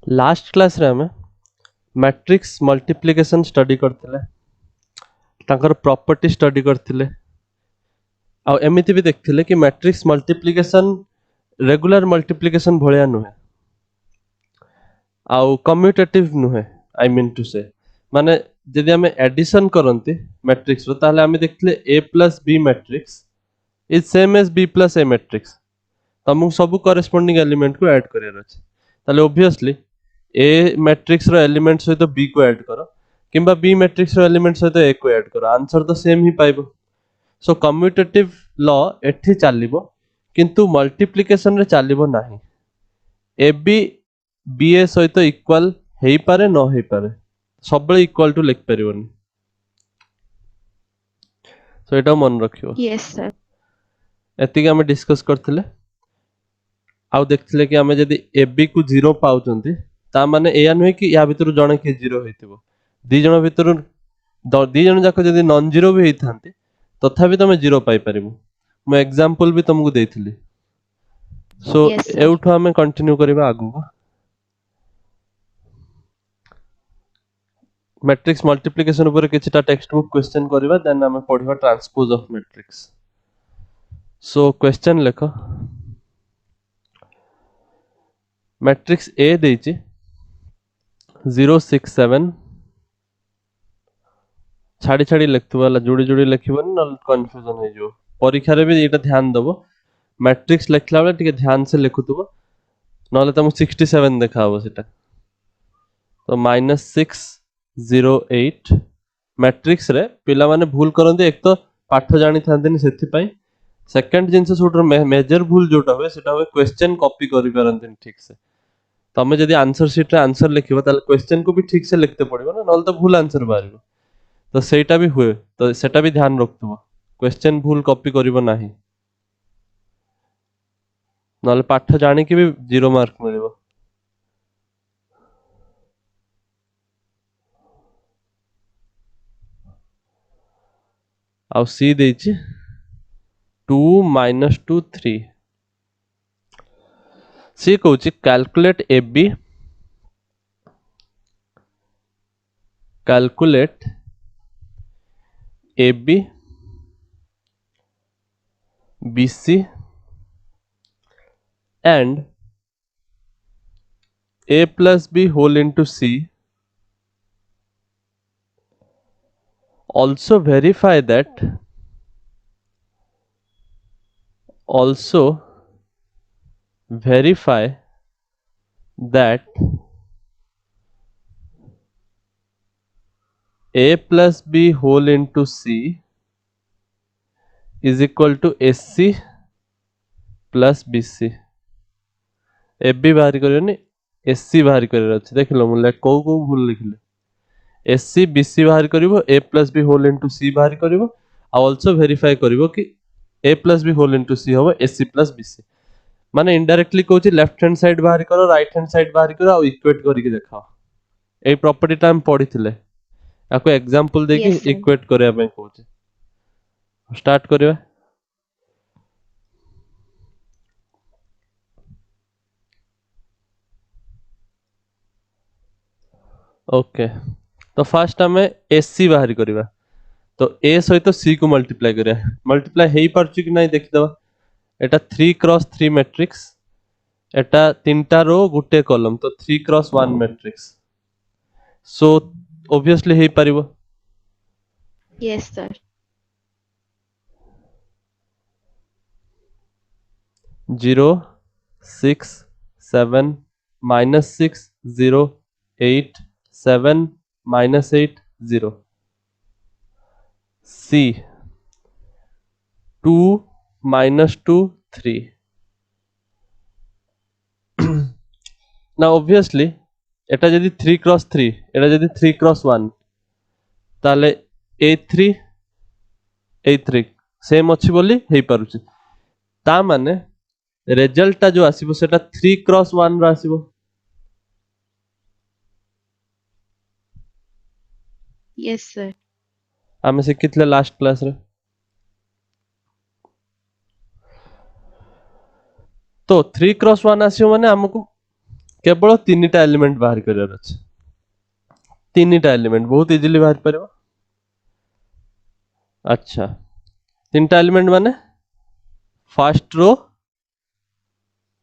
Last class रे हमें matrix multiplication study करथिले तांकर प्रॉपर्टी स्टडी करथिले आ एमिति भी देखथिले कि मैट्रिक्स मल्टीप्लिकेशन रेगुलर मल्टीप्लिकेशन भलिया नुहे आ कम्यूटेटिव नुहे आई मीन टू से माने जदि हमें एडिशन करंती मैट्रिक्स रो ताले हमें देखथिले a plus b matrix is same as b plus a matrix तमु सब करेस्पोंडिंग एलिमेंट को ऐड करियर अछि ताले ऑब्वियसली ए मैट्रिक्स रो एलिमेंट सहित बी को ऐड करो किंबा बी मैट्रिक्स रो एलिमेंट सहित ए को ऐड करो आंसर तो सेम ही पाइबो सो कम्यूटेटिव लॉ एठी चालिबो किंतु मल्टीप्लिकेशन रे चालिबो नाही ए बी बी ए सहित इक्वल हेई पारे न हेई पारे सब बेले इक्वल टू लिख परिबोनी सो एटा मन रखियो यस सर एतिके हमें डिस्कस करथिले आउ देखथिले कि हमें जदि ए बी को 0 पाउचंती ता माने एया नहे कि या भितर जणे के 0 हेतिबो दी जण भितर दी जण जाक जदि नॉन जीरो भी हेइथांती तथापि तमे 0 पाई परिबो मैं एग्जांपल भी तुमको देथिली सो यस सर एउठो हमें कंटिन्यू करबा आगु मैट्रिक्स मल्टीप्लिकेशन ऊपर किछटा टेक्स्ट बुक क्वेश्चन करबा देन हमें पढिबा transpose of matrix so question लेखो मैट्रिक्स ए देइची 067 छाड़ी छाड़ी लिखथु वाला जोड़ी जोड़ी लिखिबन न कंफ्यूजन हो जो परीक्षा रे भी एटा ध्यान दबो मैट्रिक्स लिखला बेले टिके ध्यान से लिखुथुबो नले तुम 67 देखाबो सेटा तो -608 मैट्रिक्स रे पिला माने भूल करंती एक तो पाठ जानि थांतनी सेथि पई सेकंड जिंस सुटर मेजर भूल जोटा होय सेटा होय क्वेश्चन कॉपी करि परंती ठीक से तमे जदी आंसर शीट रे आंसर लिखिबो ताले क्वेश्चन को भी ठीक से लिखते पड़िबो ना नले तो भूल आंसर बारिबो तो सेटा भी हुए तो सेटा भी ध्यान रखथुबो क्वेश्चन भूल कॉपी करिवो नाही नले पाठ जानि कि भी 0 मार्क मिलिबो आउ सी देछि 2 - 2 3 सी कहउछि calculate AB BC and A plus B whole into C. Also verify that A plus B whole into C is equal to SC plus BC. AB बाहर करियोनी SC बाहर करियर अछि देखलो मुले को भूल लिखले SC BC बाहर करिवो A plus B whole into C बाहर करिवो आ आल्सो वेरीफाई करिवो कि A plus B whole into C होबो SC plus BC माने इनडायरेक्टली कहउछि लेफ्ट हैंड साइड बाहर करो राइट हैंड साइड बाहर करो आ इक्वेट करके देखाओ ए प्रॉपर्टी टा हम पढिथिले आको एग्जांपल देके यस सर इक्वेट करया पे कहउछि स्टार्ट करिवा ओके तो फर्स्ट हमें एससी बाहर करिवा तो ए सहित सी को मल्टीप्लाई करिया मल्टीप्लाई हेई पारछु कि नाही देखि दबा एटा 3x3 मैट्रिक्स एटा तीनटा रो गुटे कॉलम तो 3x1 मैट्रिक्स सो ऑब्वियसली हेई पारिबो yes sir 0 6 7 -6 0 8 7 -8 0 C 2 - 2 3 now obviously এটা যদি 3x3 এটা যদি 3x1 তাহলে A3 A3 सेम अछि बोली हेई पारुछि ता माने रिजल्ट टा जो आसीबो सेटा 3x1 रो आसीबो यस सर आमे सिखितले लास्ट क्लास रे तो 3x1 आसीबो माने हमकु केवल 3टा एलिमेंट बाहर करियर अछि 3टा एलिमेंट बहुत इजीली बाहर परबो अच्छा 3टा एलिमेंट माने first row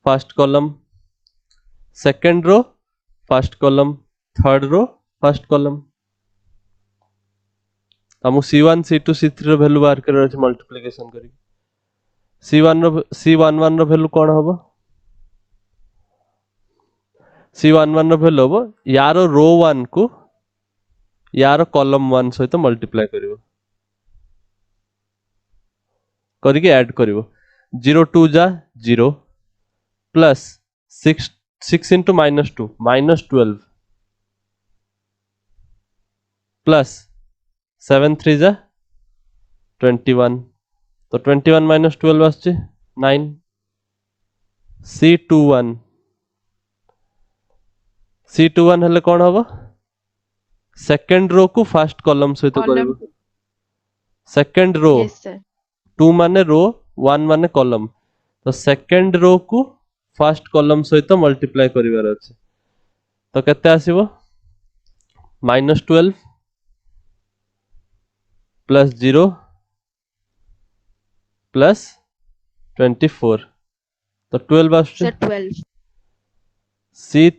first column second row first column third row first column हमु C1 C2 C3 रो वैल्यू बाहर करियर अछि मल्टीप्लिकेशन करी C11 रो वैल्यू कोन हबो C11 रो वैल्यू हबो यार रो 1 को यार कॉलम 1 सहित मल्टीप्लाई करिवो करके ऐड करिवो 0 2 जा 0 प्लस 6 into -2 -12 प्लस 7 3 जा 21 तो 21 minus 12 आछे 9 C21 C21 हेले कोन हबो सेकंड रो को फर्स्ट कॉलम सहित Column. करिवो सेकंड रो Yes, sir. 2 माने रो 1 माने कॉलम तो सेकंड रो को फर्स्ट कॉलम सहित मल्टीप्लाई करिवार अछि तो केते आसीबो -12 प्लस 0 प्लस 24 तो 12 आछे Sir,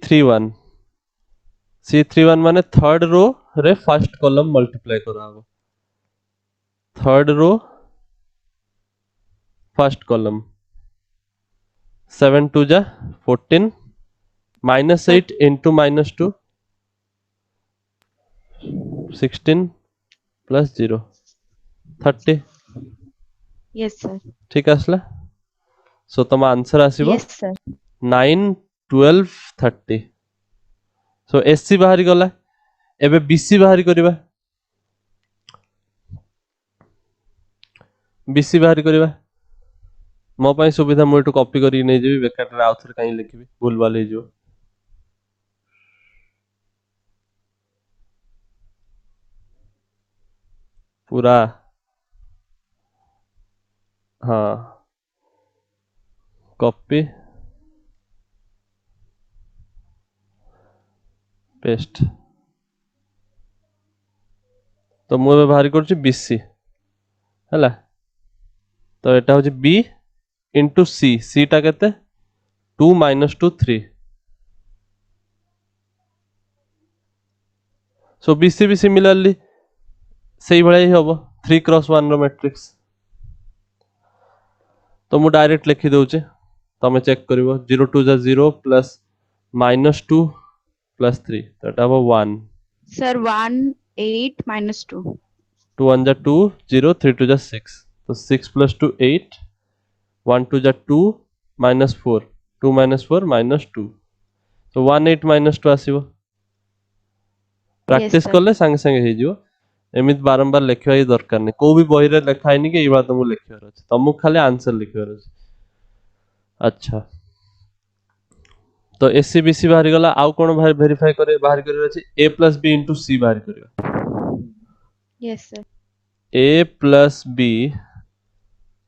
12. C31 माने थर्ड रो रे फर्स्ट कॉलम मल्टीप्लाई कराबो थर्ड रो फर्स्ट कॉलम 7 2 जा 14 -8 into -2 16 प्लस 0 30 Yes, sir. ठीक आसला सो तम आंसर आसीबो Yes, sir. 9 12 30 सो एससी बाहरी गला एबे बीसी बाहरी करिबा बीसी बाहरी करिबा मो पाई सुविधा मो एटू कॉपी करी नै जेबी बेकार रे आउथर काई लिखबी भूल भाल हे जो पूरा हाँ कॉपी पेस्ट तो मु एबे बाहरी करछि बीसी हला तो एटा होछि बी इंटू सी सी टा केते 2 -2 3 सो बीसी भी सिमिलरली सही भले ही हबो 3 क्रॉस 1 रो मैट्रिक्स तो मु डायरेक्ट लिखि दउचे तमे चेक करिवो 0 2 जा 0 प्लस -2 प्लस 3 तो एटा हबो 1 Sir, 1, 8 minus 2. 2 1 जा 2 0 3 2 जा 6 तो 6 plus 2 8 1 2 जा 2 minus 4 2 minus 4 minus 2 तो 1 8 minus 2 आसीबो प्रैक्टिस sir. करले संगे संगे हे जिवो एमित बारंबार लिखवा ही दरकार नहीं को भी बही रे लिखा है नहीं कि ई बात तुमको लिखिबार अछि तुमको खाली आंसर लिखिबार अछि अच्छा तो एससीबीसी बाहर गला आउ कोन बाहर वेरीफाई करे बाहर करे अछि a plus b into c बाहर करियो Yes, sir. a plus b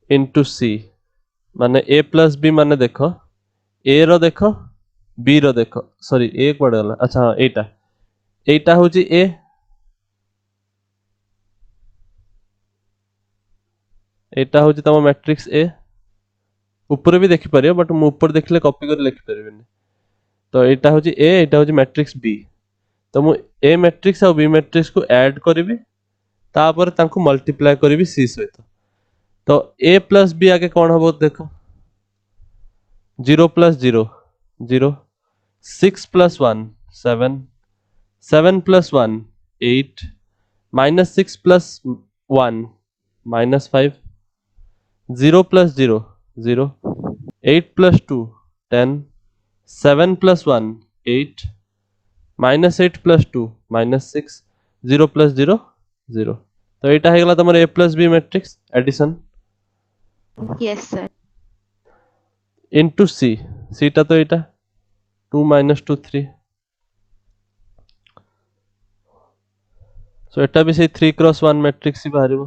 into c माने a plus b माने देखो a रो देखो b रो देखो सॉरी a पड़ गला अच्छा हाँ एटा एटा होची a एटा होची तम मैट्रिक्स a ऊपर भी देखि परियो बट मु ऊपर देखले कॉपी कर लिखि परबेनी तो एटा होची a एटा होची मैट्रिक्स b तो मु a मैट्रिक्स और b मैट्रिक्स को ऐड करिवि तापर तांको मल्टीप्लाई करिवि c सहित तो a plus b आगे कोन हबो देखो 0 plus 0 0 6 plus 1 7 7 plus 1 8 minus 6 plus 1 minus 5 0 plus 0 0 8 plus 2 10 7 plus 1 8 minus 8 plus 2 minus 6 0 plus 0 0 तो एटा हे गला तमर a plus b matrix addition Yes, sir. into c c टा तो एटा 2 minus 2 3 सो एटा भी से 3 क्रॉस 1 मैट्रिक्स ही बाहरिबो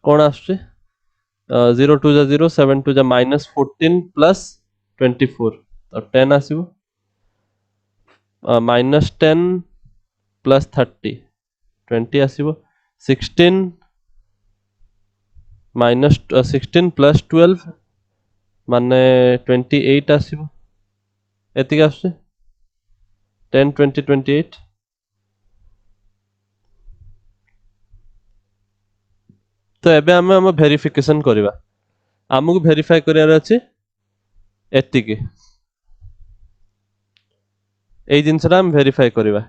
कोन आछे 0 2 जा 0 7 2 जा -14 प्लस 24 तो 10 आसीबो -10 प्लस 30 20 आसीबो 16 16 प्लस 12 माने 28 आसीबो एतिक आछे 10 20 28 तो एबे आमे हम वेरिफिकेशन करबा हमकु वेरीफाई करियार अछि एतिक एई जिंसरा हम वेरीफाई करबा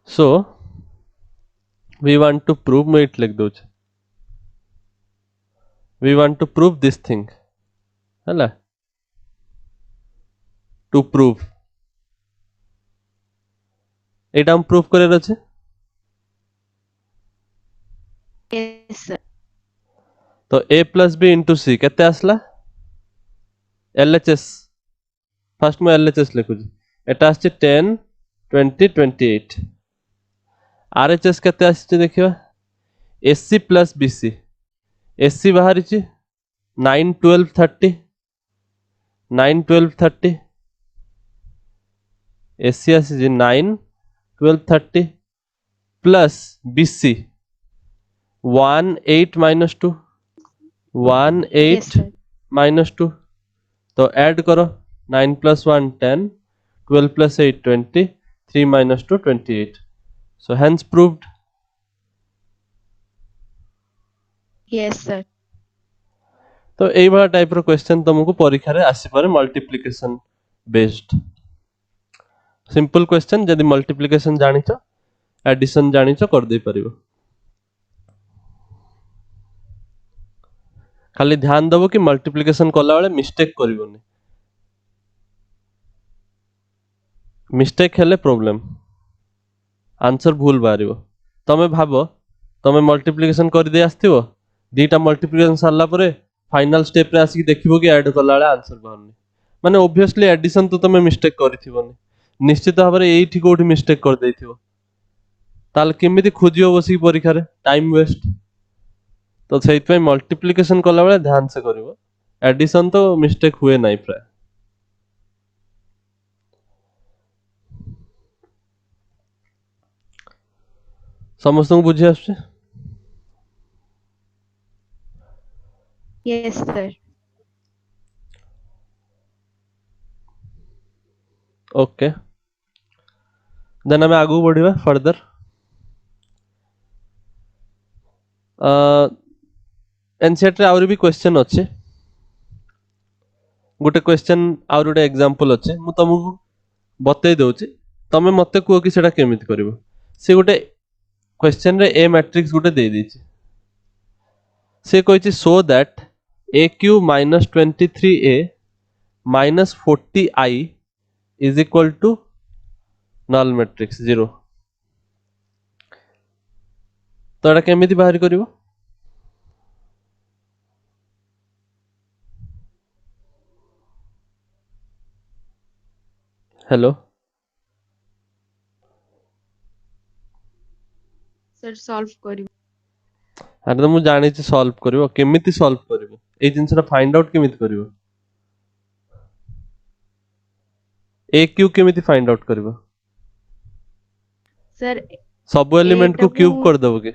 सो we want to prove मैं इट लिख दोछ we want to prove this thing हला to prove एटा हम प्रूफ करियार अछि Yes, sir. तो a plus b into c केते आसला LHS फर्स्ट में LHS लिखुची एटा आछि 10 20 28 RHS केते आछि देखिबा SC plus BC SC बाहरी छि 9 12 30 9 12 30 SC आछि 9 12 30 plus BC 1 8 minus 2 1 Yes, 8 sir. minus 2 तो ऐड करो 9 plus 1 10 12 plus 8 20 3 minus 2 28 so hence proved Yes, sir. तो एई वाला टाइप रो क्वेश्चन तुमको परीक्षा रे आसी पारे मल्टीप्लिकेशन बेस्ड सिंपल क्वेश्चन जदि मल्टीप्लिकेशन जानिछ एडिशन जानिछ कर दे परिबो खाली ध्यान दबो कि मल्टीप्लिकेशन कला बेले मिस्टेक करिवोनी मिस्टेक हेले प्रॉब्लम आंसर भूल बारिबो तमे भाबो तमे मल्टीप्लिकेशन कर दे आस्थिबो दीटा मल्टीप्लिकेशन सारला परे फाइनल स्टेप रे आसी देखिबो कि ऐड कला बेले आंसर बाहरनी माने ऑब्वियसली एडिशन तो तमे मिस्टेक करिथिबोनी निश्चित भाबरे एठी कोठी मिस्टेक कर देथिबो ताल केमिति खोजियो बसी परीक्षा रे टाइम वेस्ट तो सेइतपय मल्टीप्लिकेशन कला बेले ध्यान से करिवो एडिशन तो मिस्टेक हुए नाही प्राय समस्त को बुझी आछे Yes, sir. ओके देन हमें आगु बढ़िबा फर्दर एनसीईआरटी आउरी भी क्वेश्चन अच्छे गोटे क्वेश्चन आउर गोटे एग्जांपल अच्छे मु तुमको बतई दउची तमे मते कुओ कि सेटा केमिति करबो से गोटे क्वेश्चन रे ए मैट्रिक्स गोटे दे दीची से कहिची so that a cube minus 23a minus 40i is equal to null matrix 0 तो एटा केमिति बाहर करिवो हेलो Sir, solve करिवो. अरे तो मु जानि छी सॉल्व करिवो केमिति सॉल्व करिवो ए जिंसरा फाइंड आउट केमिति करिवो ए क्यूब केमिति फाइंड आउट करिवो Sir, सब एलिमेंट को एटाकू- क्यूब कर दबो के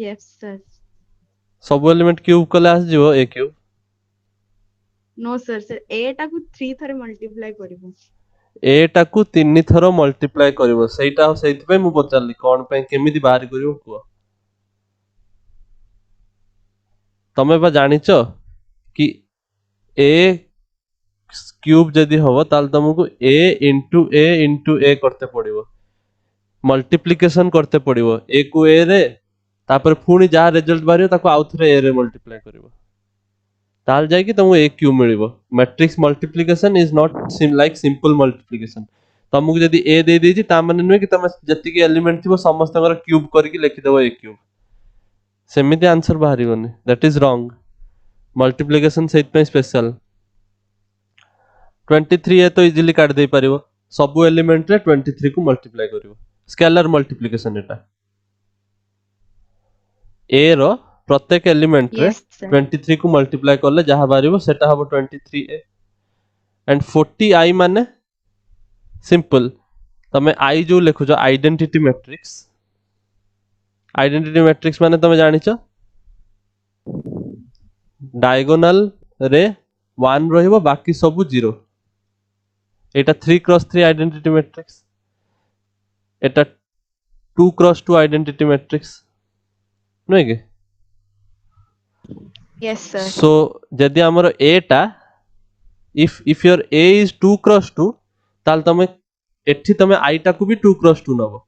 yes, sir. सब एलिमेंट क्यूब कले आस जिवो ए क्यूब No, sir. Sir, एटाकू 3 थरे मल्टीप्लाई करिवो. एटा को 3 थरो मल्टीप्लाई करिवो सेटा सेति पे मु पचारली कोन पे केमिति बाहर करिवो को तमे बा जानिचो कि ए क्यूब जदि हबो ताल तुमको a into a करते पड़िवो मल्टीप्लिकेशन करते पड़िवो a को a रे तापर पुनी जा रिजल्ट बारियो ताको आउथरे a रे मल्टीप्लाई करिवो ताल जाय कि तुमको a क्यूब मिलिवो matrix multiplication is not like simple multiplication तुमको जदि a दे देजी ता माने नुय कि तुम जति के एलिमेंट थिबो समस्त कर क्यूब करके लिखि देबो a क्यूब सेमिति आंसर बाहरिवोनी that is wrong multiplication set पे स्पेशल 23 है तो इजीली काट दे परिवो सब एलिमेंट रे 23 को मल्टीप्लाई करिवो स्केलर मल्टीप्लिकेशन एटा ए रो प्रत्येक एलिमेंट रे Yes, sir. 23 को मल्टीप्लाई करले जहाँ बारिबो सेटा हबो 23a एंड 40i माने सिंपल तमे आई जो लिखुछ आइडेंटिटी मैट्रिक्स माने तमे जानिछ डायगोनल रे 1 रहिबो बाकी सब 0 एटा 3x3 आइडेंटिटी मैट्रिक्स एटा 2x2 आइडेंटिटी मैट्रिक्स नहीं के Yes, sir. सो जदि हमर ए टा if your a is 2x2 ताल तमे एठी तमे आई टा को भी 2x2 नबो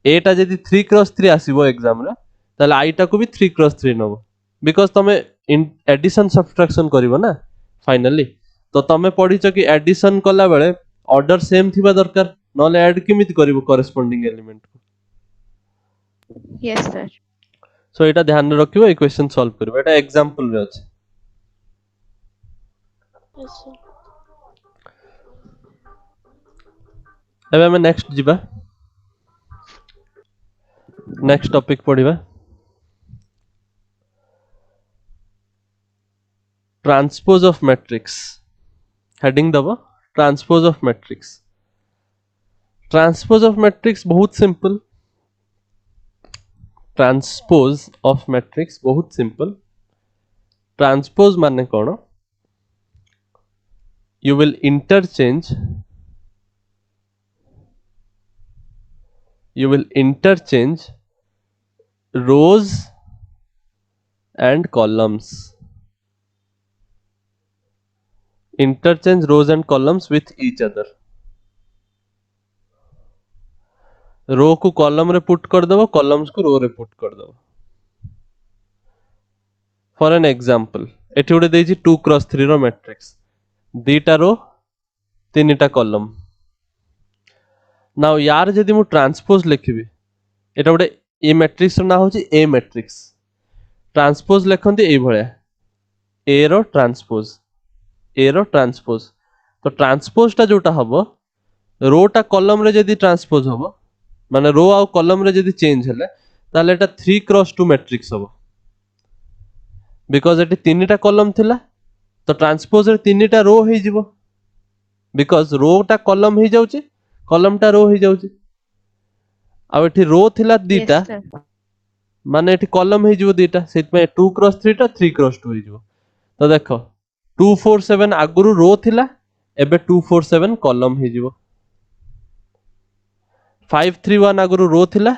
ए टा जदि 3x3 आसीबो एग्जाम रे ताल आई टा को भी 3x3 नबो बिकॉज़ तमे एडिशन सब्ट्रैक्शन करिवो ना फाइनली तो तमे पढिछ कि एडिशन कला बेले ऑर्डर सेम थिबा दरकार नले ऐड केमिति करिवो करेस्पोंडिंग एलिमेंट को Yes, sir. सो एटा ध्यान में रखिबो इक्वेशन सॉल्व करिवो एटा एग्जांपल रे अछि Yes, sir. एबे हम नेक्स्ट जिबा नेक्स्ट टॉपिक पढिबा ट्रांसपोज ऑफ मैट्रिक्स हेडिंग दबो transpose of matrix transpose of matrix बहुत सिंपल ट्रांसपोज ऑफ मैट्रिक्स बहुत सिंपल ट्रांसपोज माने कोन you will interchange rows and columns with each other रो को कॉलम रे पुट कर दबो कॉलम्स को रो रे पुट कर दबो फॉर एन एग्जांपल एठी उडे देछि 2x3 रो मैट्रिक्स दीटा रो तीनटा कॉलम नाउ यार जदि मु ट्रांसपोज लिखिबी एटा उडे ए मैट्रिक्स रो ना होछि ए मैट्रिक्स ट्रांसपोज लिखंती एई भळया ए रो ट्रांसपोज तो ट्रांसपोज टा जोटा हबो रो टा कॉलम रे जदि ट्रांसपोज हबो माने रो आ कॉलम रे जदि चेंज हेले ताले एटा 3x2 मैट्रिक्स हबो बिकॉज़ एटी तीनटा कॉलम थिला तो ट्रांसपोज रे तीनटा रो हे जिवो बिकॉज़ रो टा कॉलम हे जाउची कॉलम टा रो हे जाउची आ एठी रो थिला दीटा Yes, sir. माने एठी कॉलम हे जिवो दीटा सेत में 2x3 टा 3x2 हे जिवो तो देखो 247 आगुरु रो थिला एबे 247 कॉलम हे जिवो 531 आगुरु रो थिला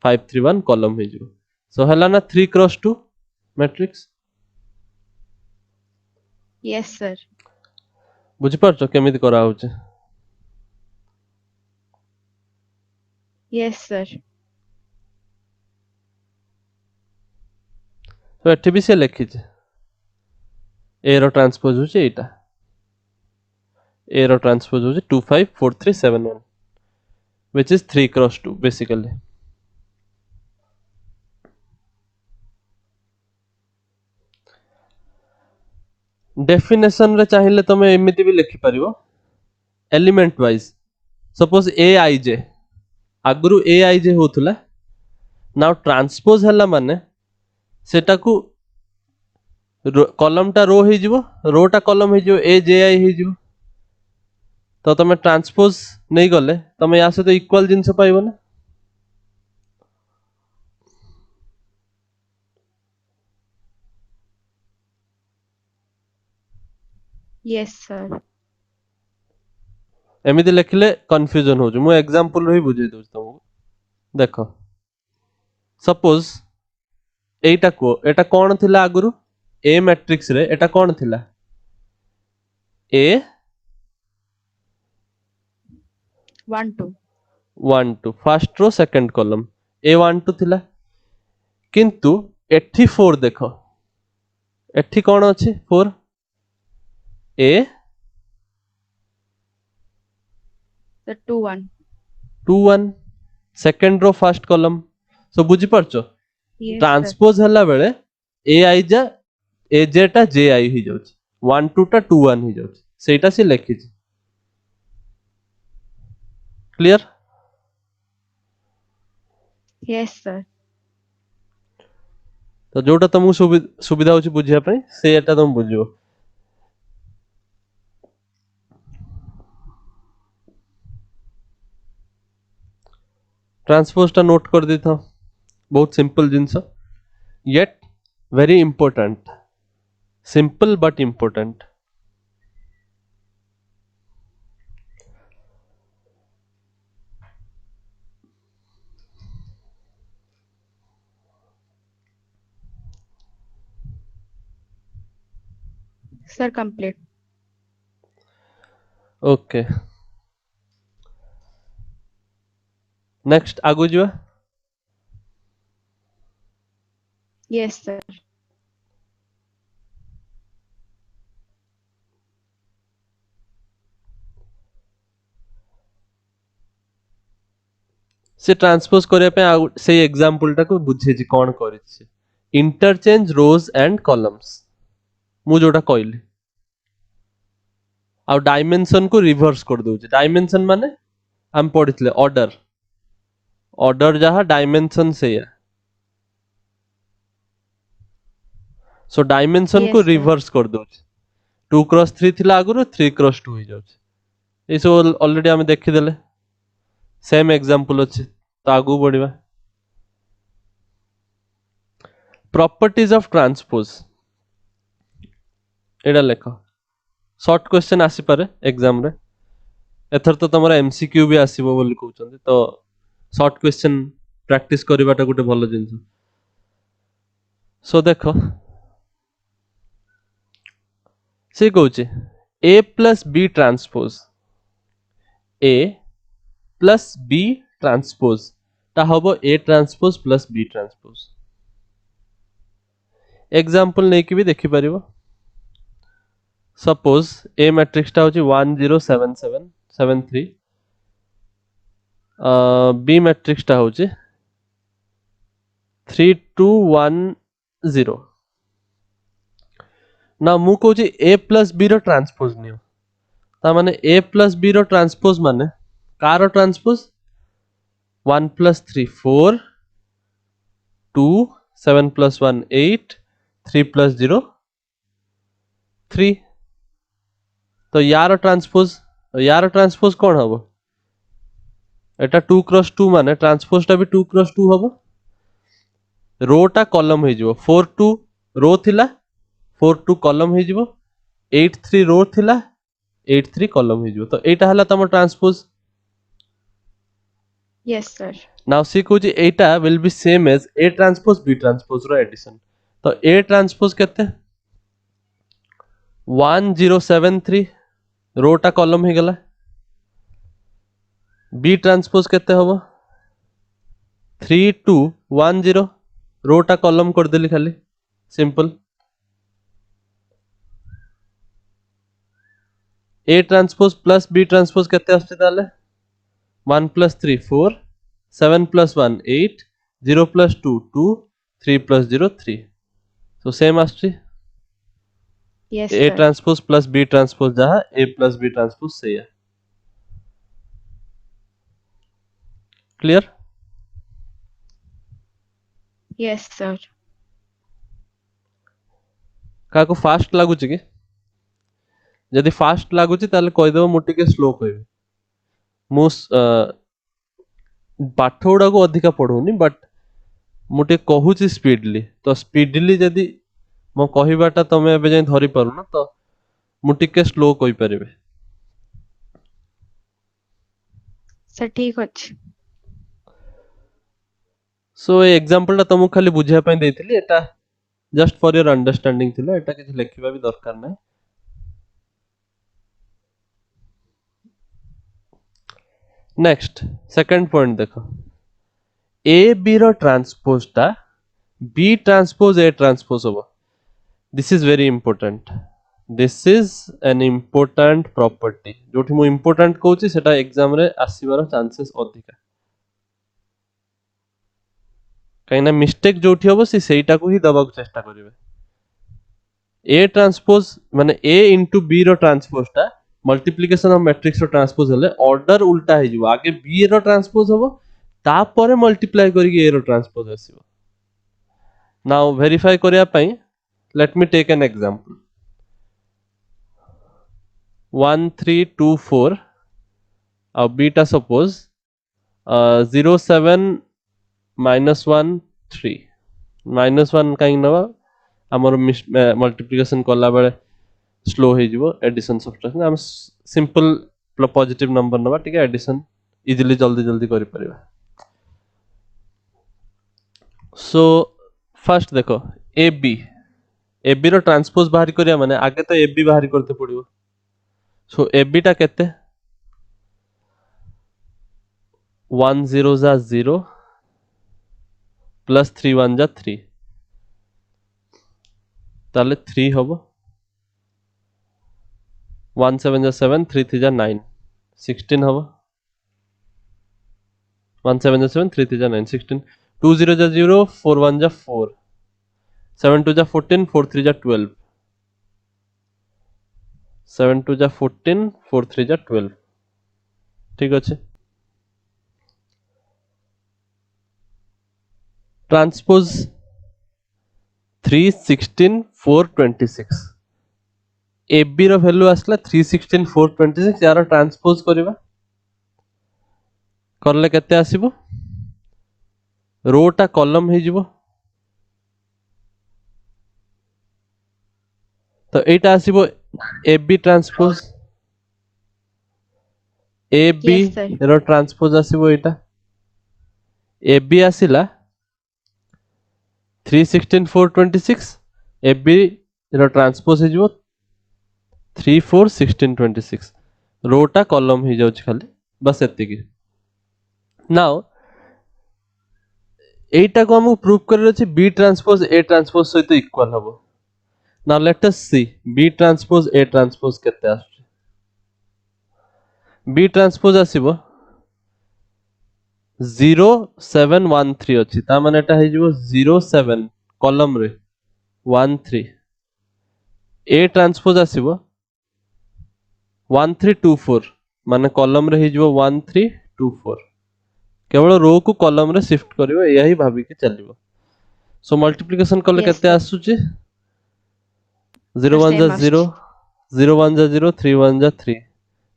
531 कॉलम हे जिवो सो हला ना 3x2 मैट्रिक्स Yes, sir. बुझि पारछो केमिति करा होचे Yes, sir. तो एठी भी से लिखि छे ए रो ट्रांसपोज होचे एटा ए रो ट्रांसपोज होचे 254371 which is 3x2 basically definition रे चाहिए तमे एमिति भी लिखि परिबो element wise suppose A I J आगुरु A I J होतुला now transpose हला माने सेटा को कॉलम टा रो हे जिवो रो टा कॉलम हे जिवो ए जे आई हे जिवो तो तमे ट्रांसपोज नहीं गले तमे या से तो इक्वल जिंस पाइबो ना Yes, sir. एमिति लिखले कंफ्यूजन हो जो मु एग्जांपल रो ही बुझे दउ तुमको देखो सपोज एटा कोन थिला आगुरु ए मैट्रिक्स रे एटा कोन थिला A 1, 2. 1 2 first row second column A 1 2 थिला किंतु एठी 4 देखो एठी कोन अछि 4 A The 2, 1. 2 1 second row first column so बुझी परछो Yes, sir. ट्रांसपोज हला बेले ए आई जा ए जे टा जे आई ही जाउची 1 2 टा 2 1 ही जाउची सेटा से लिखि छी क्लियर Yes, sir. तो जोटा तुमको सुविधा होची बुझिया पई से एटा तुम बुझियो। ट्रांसपोज टा नोट कर देता, बहुत simple genus, yet very important, simple but important. Sir complete. Okay, next आगु जो यस सर। से ट्रांसपोज करने पे से एग्जांपल टा को बुझे जी कौन करे छी, इंटरचेंज रोज एंड कॉलम्स मु जोटा कहली आ डायमेंशन को रिवर्स कर दउची। डायमेंशन माने हम पढ़ितले ऑर्डर, ऑर्डर जहा डायमेंशन से या, सो डायमेंशन को यस सर। रिवर्स कर दउची। 2x3 थिला आगुरो 3x2 हो जाउची। ए सब ऑलरेडी हम देखि देले, सेम एग्जांपल अछि तो आगु बढ़िबा। प्रॉपर्टीज ऑफ ट्रांसपोज एडा लेख, शॉर्ट क्वेश्चन आसी पारे एग्जाम रे, एथर तो तमरा एमसीक्यू भी आसीबो बोली कहउछन, तो शॉर्ट क्वेश्चन प्रैक्टिस करबाटा गुटे भलो जिंस। सो देखो से कहउचे A plus B transpose, A plus B transpose ता हबो A transpose plus B transpose. Example नै कि भी देखि परिबो। सपोज ए मैट्रिक्स टा होची 1 0 7 7 7 3, बी मैट्रिक्स टा होची 3 2 1 0। ना मु कहूची ए प्लस बी रो ट्रांसपोज नियो, ता माने ए प्लस बी रो ट्रांसपोज माने car transpose 1 plus 3 4 2 7 plus 1 8 3 plus 0 3। तो यार ट्रांसपोज कौन हबो, एटा 2x2 माने ट्रांसपोज टा भी 2x2 हबो। रो टा कॉलम हे जिवो, 4 2 रो थिला 4 2 कॉलम हे जिवो, 8 3 रो थिला 8 3 कॉलम हे जिवो। तो एटा हला तम ट्रांसपोज। Yes sir. नाउ सी कहूची एटा will be same as A transpose B transpose रो एडिशन। तो ए ट्रांसपोज केते 1 0 7 3 रो टा कॉलम हे गला, बी ट्रांसपोज केते होबो 3 2 1 0 रो टा कॉलम कर देली खाली, simple. A transpose plus B transpose केते आछे ताले 1 प्लस 3 4 7 प्लस 1 8 0 प्लस 2 2 3 प्लस 0 3। तो सेम आछे yes A sir. Transpose plus B transpose जहा ए प्लस बी ट्रांसपोज से या। क्लियर? Yes sir. काको फास्ट लागुची कि? यदि फास्ट लागुची ताले कहि देबो मु टिके स्लो कहबी। मु पाठ गुड़ा को अधिका पढ़ौनी, बट मुझे कहूची स्पीडली, तो स्पीडली जदि मो कहबाटा तमे एबे जाय धरि पारुना तो मु टिके स्लो कहि परिबे। सर ठीक अछि। सो ए एग्जांपल ता तुमको खाली बुझिया पय देथिली, एटा जस्ट फॉर योर अंडरस्टैंडिंग थिला, एटा किछ लेखिबा भी दरकार नै। नेक्स्ट सेकंड पॉइंट देखो, ए बी रो ट्रांसपोज टा बी ट्रांसपोज ए ट्रांसपोज होबो। This is very important, this is an important property. जोठी मु इंपोर्टेंट कहूची सेटा एग्जाम रे आसीबार चांसेस अधिका, कहीं मिस्टेक जोठी होबो से सेटा को ही दबाक चेष्टा करिवे। ए ट्रांसपोज माने ए इंटू बी रो ट्रांसपोज टा मल्टीप्लिकेशन ऑफ मैट्रिक्स रो ट्रांसपोज हेले ऑर्डर उल्टा हे जिवो, आगे बी रो ट्रांसपोज होबो तापरे मल्टीप्लाई करिके ए रो ट्रांसपोज आसीबो। नाउ वेरीफाई करिया पई let me take an example 1 3 2 4 और बीटा सपोज 0 7 -1 3 -1 कहीं नवा हमर मल्टीप्लिकेशन कला बेले स्लो हो जिवो एडिशन सब्ट्रैक्शन हम सिंपल पॉजिटिव नंबर नवा ठीक है एडिशन इजीली जल्दी जल्दी करि परिबा सो फर्स्ट देखो ए बी रो ट्रांसपोज बाहर करिया माने आगे तो ए बी बाहर करते पड़िबो सो ए बी टा केते 1 0 जा 0 प्लस 3 1 जा 3 ताले 3 हबो 1 7 जा 7 3 3 जा 9 16 हबो 1 7 जा 7 3 3 जा 9 16 2 0 जा 0 4 1 जा 4 7 2 जा 14 4 3 जा 12 7 2 जा 14 4 3 जा 12 ठीक अच्छे ट्रांसपोज 3 16 4 26 ए बी रो वैल्यू आसला 3 16 4 26 यार ट्रांसपोज करबा करले केते आसीबो रोटा कॉलम हे जिवो तो एटा आसीबो A B transpose A B Yes, sir. रो ट्रांसपोज आसीबो एटा ए बी आसीला 3 16 4 26 ए बी रो ट्रांसपोज हे जिवो 3 4 16 26 रोटा कॉलम हे जाउछ खाली बस एति की नाउ एटा को हम प्रूव कर अछि बी ट्रांसपोज ए ट्रांसपोज सहित इक्वल हबो now let us see B transpose A transpose केते आछे बी ट्रांसपोज आसीबो 0 7 1 3 अछि ता माने एटा हे जिवो 0 7 कॉलम रे 1 3 ए ट्रांसपोज आसीबो 1 3 2 4 माने कॉलम रे हे जिवो 1 3 2 4 केवल रो को कॉलम रे शिफ्ट करिवो यही भाबी के चलिवो सो मल्टीप्लिकेशन कले Yes, केते sir. आसुची 0 The 1 जा same as 0 0 1 जा 0 3 1 जा 3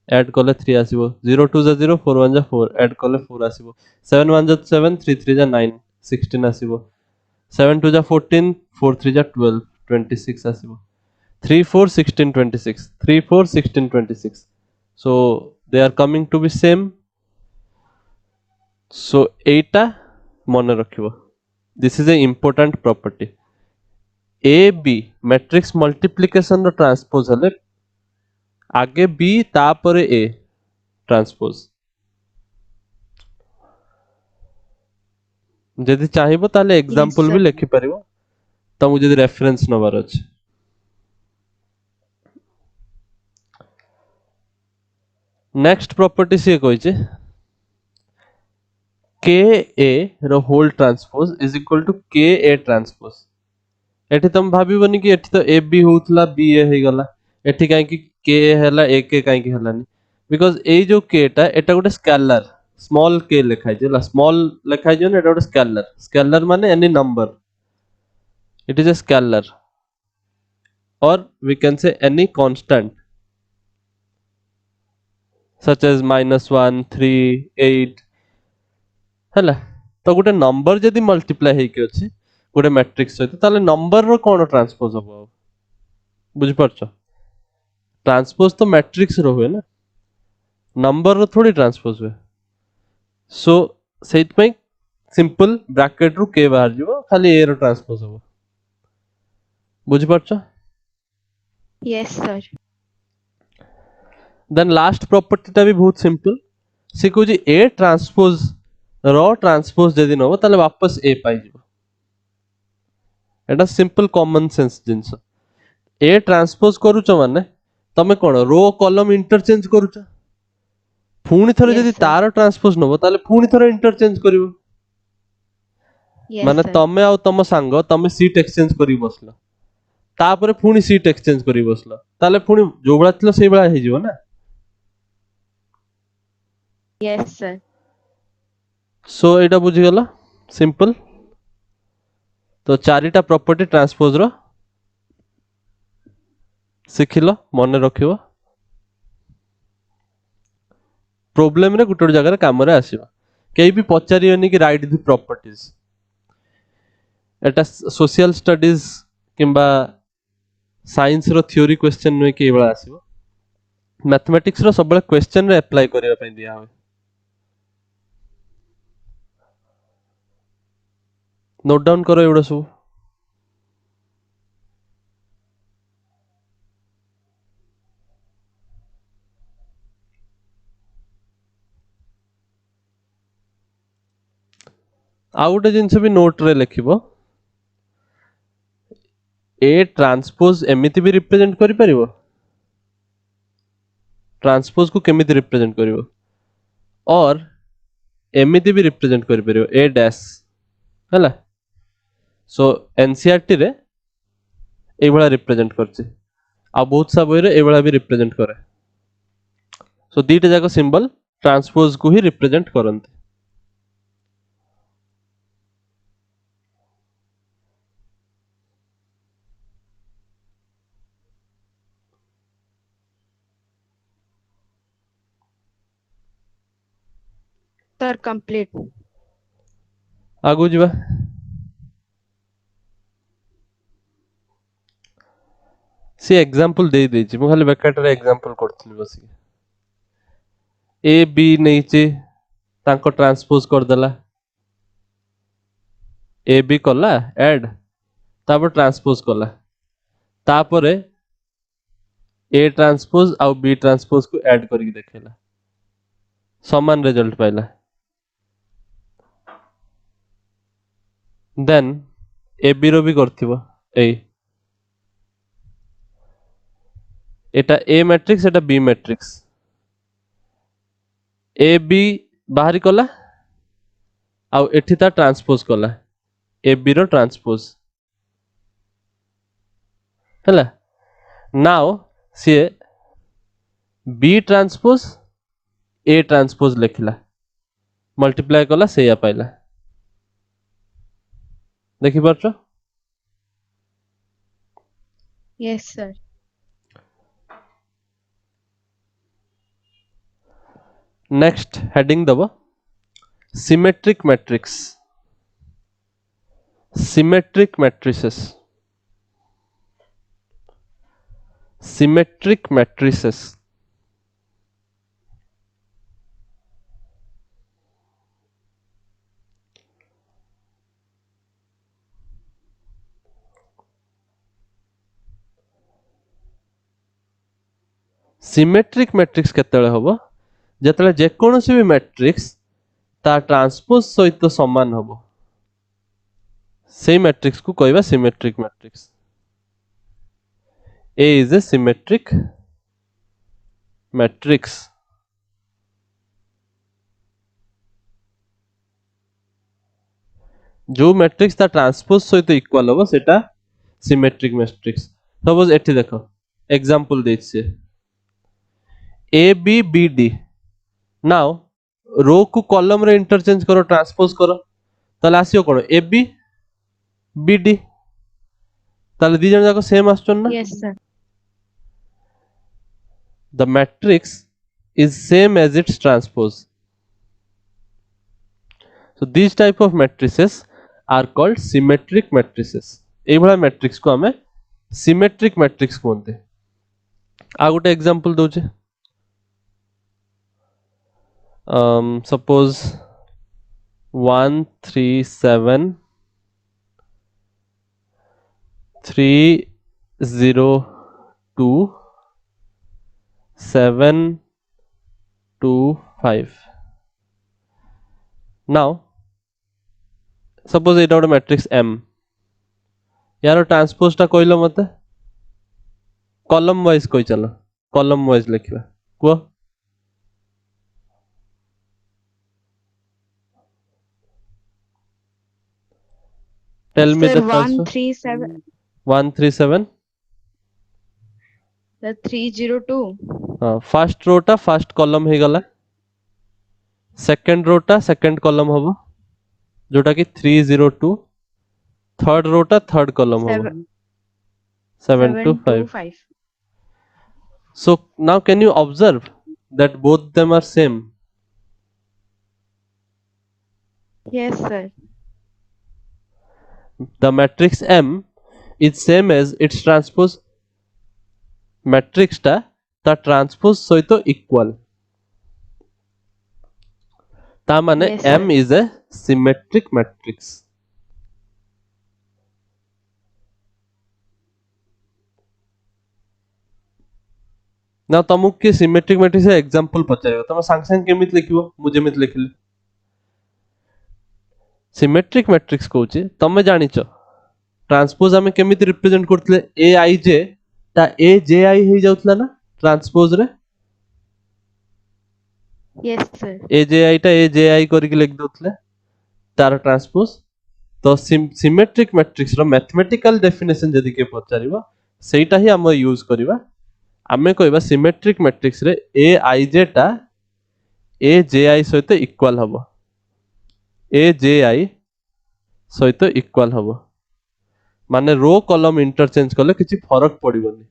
ऐड कले 3 आसीबो 0 2 जा 0 4 1 जा 4 ऐड कले 4 आसीबो 7 1 जा 7 3 3 जा 9 16 आसीबो 7 2 जा 14 4 3 जा 12 26 आसीबो 3 4 16 26 3 4 16 26 so they are coming to be same so एटा मन रखिबो this is a important property A B matrix multiplication रो ट्रांसपोज हले आगे बी तापरे ए ट्रांसपोज जदि चाहिबो ताले एग्जांपल sir. भी लिखि परिबो त मु जदि रेफरेंस नंबर अछि नेक्स्ट प्रॉपर्टी से कहै छै के ए रो whole transpose is equal to K A transpose एठी तुम भाबिबोनी कि एठी तो ए बी होउतला बी ए हे गला एठी काई कि के हैला ए के काई कि हलानी बिकॉज़ ए जो के टा एटा गोटे स्केलर स्मॉल के लिखाइ जेला स्मॉल लिखाइ जे एटा गोटे स्केलर स्केलर माने any number it is a scalar or we can say any constant such as -1 3 8 हैला तो गोटे नंबर जदि मल्टीप्लाई हे के अछि गोटे मैट्रिक्स सहित ताले नंबर रो कोन ट्रांसपोज हबो बुझ परछ ट्रांसपोज तो मैट्रिक्स रो हुए ना नंबर रो थोड़ी ट्रांसपोज हुए सो सेट में सिंपल ब्रैकेट रो के बाहर जीवो खाली ए रो ट्रांसपोज हबो बुझ परछ Yes, sir. Then last property टा भी बहुत सिंपल से को जी ए ट्रांसपोज रो ट्रांसपोज जदि नबो ताले वापस ए पाई जीवो एटा simple common sense jeans A transpose करूच माने तमे कोन रो कॉलम इंटरचेंज करूच पुणी थरे Yes, जदि sir. तार ट्रांसपोज नबो ताले पुणी थरे इंटरचेंज करिवो Yes, माने sir. तमे आ तम सांग तमे सीट एक्सचेंज करी बसलो तापरे पुणी सीट एक्सचेंज करी बसलो ताले पुणी जो बळा थिलो सेई बळा हे जिवो ना Yes, sir. सो एटा बुझी गला सिंपल तो चारिटा प्रॉपर्टी ट्रांसपोज रो शिखिल मन रखिबो प्रॉब्लम रे गुटे जगह काम रे आसीबो केही भी पचारियोनी कि right the properties Etah social studies किंबा साइंस रो थ्योरी क्वेश्चन नुई कि एबला आसीबो मैथमेटिक्स रो सब क्वेश्चन रे अप्लाई करिया पई दिया होय नोट डाउन करो एवडा सब आउ गोटे जिनस भी नोट रे लिखिबो ए ट्रांसपोज एमिति भी रिप्रेजेंट करि परिबो ट्रांसपोज को केमिति रिप्रेजेंट करिवो और एमिति भी रिप्रेजेंट करि परिवो ए डैश हला सो एनसीईआरटी रे ए बळा रिप्रेजेंट करछि आ बहुत सा बय रे ए बळा भी रिप्रेजेंट करे सो दीटा जाको सिंबल ट्रांसपोज को ही रिप्रेजेंट करंती सर कंप्लीट आगु जिबा सी एग्जांपल दे देछि मु खाली बेकाटर एग्जांपल करथिनि बसी ए बी नेछि तांको ट्रांसपोज कर देला ए बी कला ऐड तापर ट्रांसपोज कला तापरे ए ट्रांसपोज आउ बी ट्रांसपोज को ऐड करके देखेला समान रिजल्ट पाइला देन ए बी रो भी करथिबो ए एटा ए मैट्रिक्स एटा बी मैट्रिक्स ए बी बाहरी कला आउ एठी ता ट्रांसपोज कला ए बी रो ट्रांसपोज हला now see B transpose A transpose लिखला मल्टीप्लाई कला सेया पाइला देखि परछो यस सर नेक्स्ट हेडिंग दबो symmetric matrix symmetric matrices symmetric matrices symmetric matrix केतले होबो जेतले जे कोनोसी भी मैट्रिक्स ता ट्रांसपोज सहित समान होबो सेही मैट्रिक्स को कहबा symmetric matrix A is a symmetric matrix जो मैट्रिक्स ता ट्रांसपोज सहित इक्वल होबो सेटा सिमेट्रिक मैट्रिक्स सपोज एठी देखो एग्जांपल देछि A B B D now row को कॉलम रे इंटरचेंज करो ट्रांसपोज करो ताले आसियो कोन ए बी बी डी ताले दी जन जाको सेम आछन ना yes sir the matrix is same as its transpose so these type of matrices are called symmetric matrices ए भला मैट्रिक्स को हमें सिमेट्रिक मैट्रिक्स कहते आ गोटे एग्जांपल दोचे सपोज 1 3 7 3 0 2 7 2 5 now suppose एटा गोटे मैट्रिक्स M यार ट्रांसपोज टा कहलो मते कॉलम वाइज कहि चलो कॉलम वाइज लिखिबा को tell me sir the transpose 137 137 the 302 हां फर्स्ट रो टा फर्स्ट कॉलम हे गला सेकंड रो टा सेकंड कॉलम होबो जोटा कि 302 थर्ड रोटा थर्ड कॉलम होगा 7 to 5. 5. So now can you observe that both them are same? Yes, sir. The matrix M is same as its transpose matrix टा ता transpose सहित equal. ता माने Yes, sir. M is a symmetric matrix. ना तुमको कि symmetric matrix रे example पचारियो तमे संग संग केमित लिखिबो मु जेमित लिखिली सिमेट्रिक मैट्रिक्स कहूची तमे जानिचो ट्रांसपोज हमें केमित रिप्रेजेंट करथले ए आई जे ता ए जे आई हे जाउतला ना ट्रांसपोज रे Yes, sir. ए जे आई टा ए जे आई करके लिख दोथले तार ट्रांसपोज तो सिमेट्रिक मैट्रिक्स रो मैथमेटिकल डेफिनेशन जदी के पचारिबो सेटा ही हम यूज करबा आमे कहबा सिमेट्रिक मैट्रिक्स रे ए आई जे टा ए जे आई सहित इक्वल हबो ए जे आई सहित इक्वल हबो माने रो कॉलम इंटरचेंज करले किछि फरक पड़िबोनी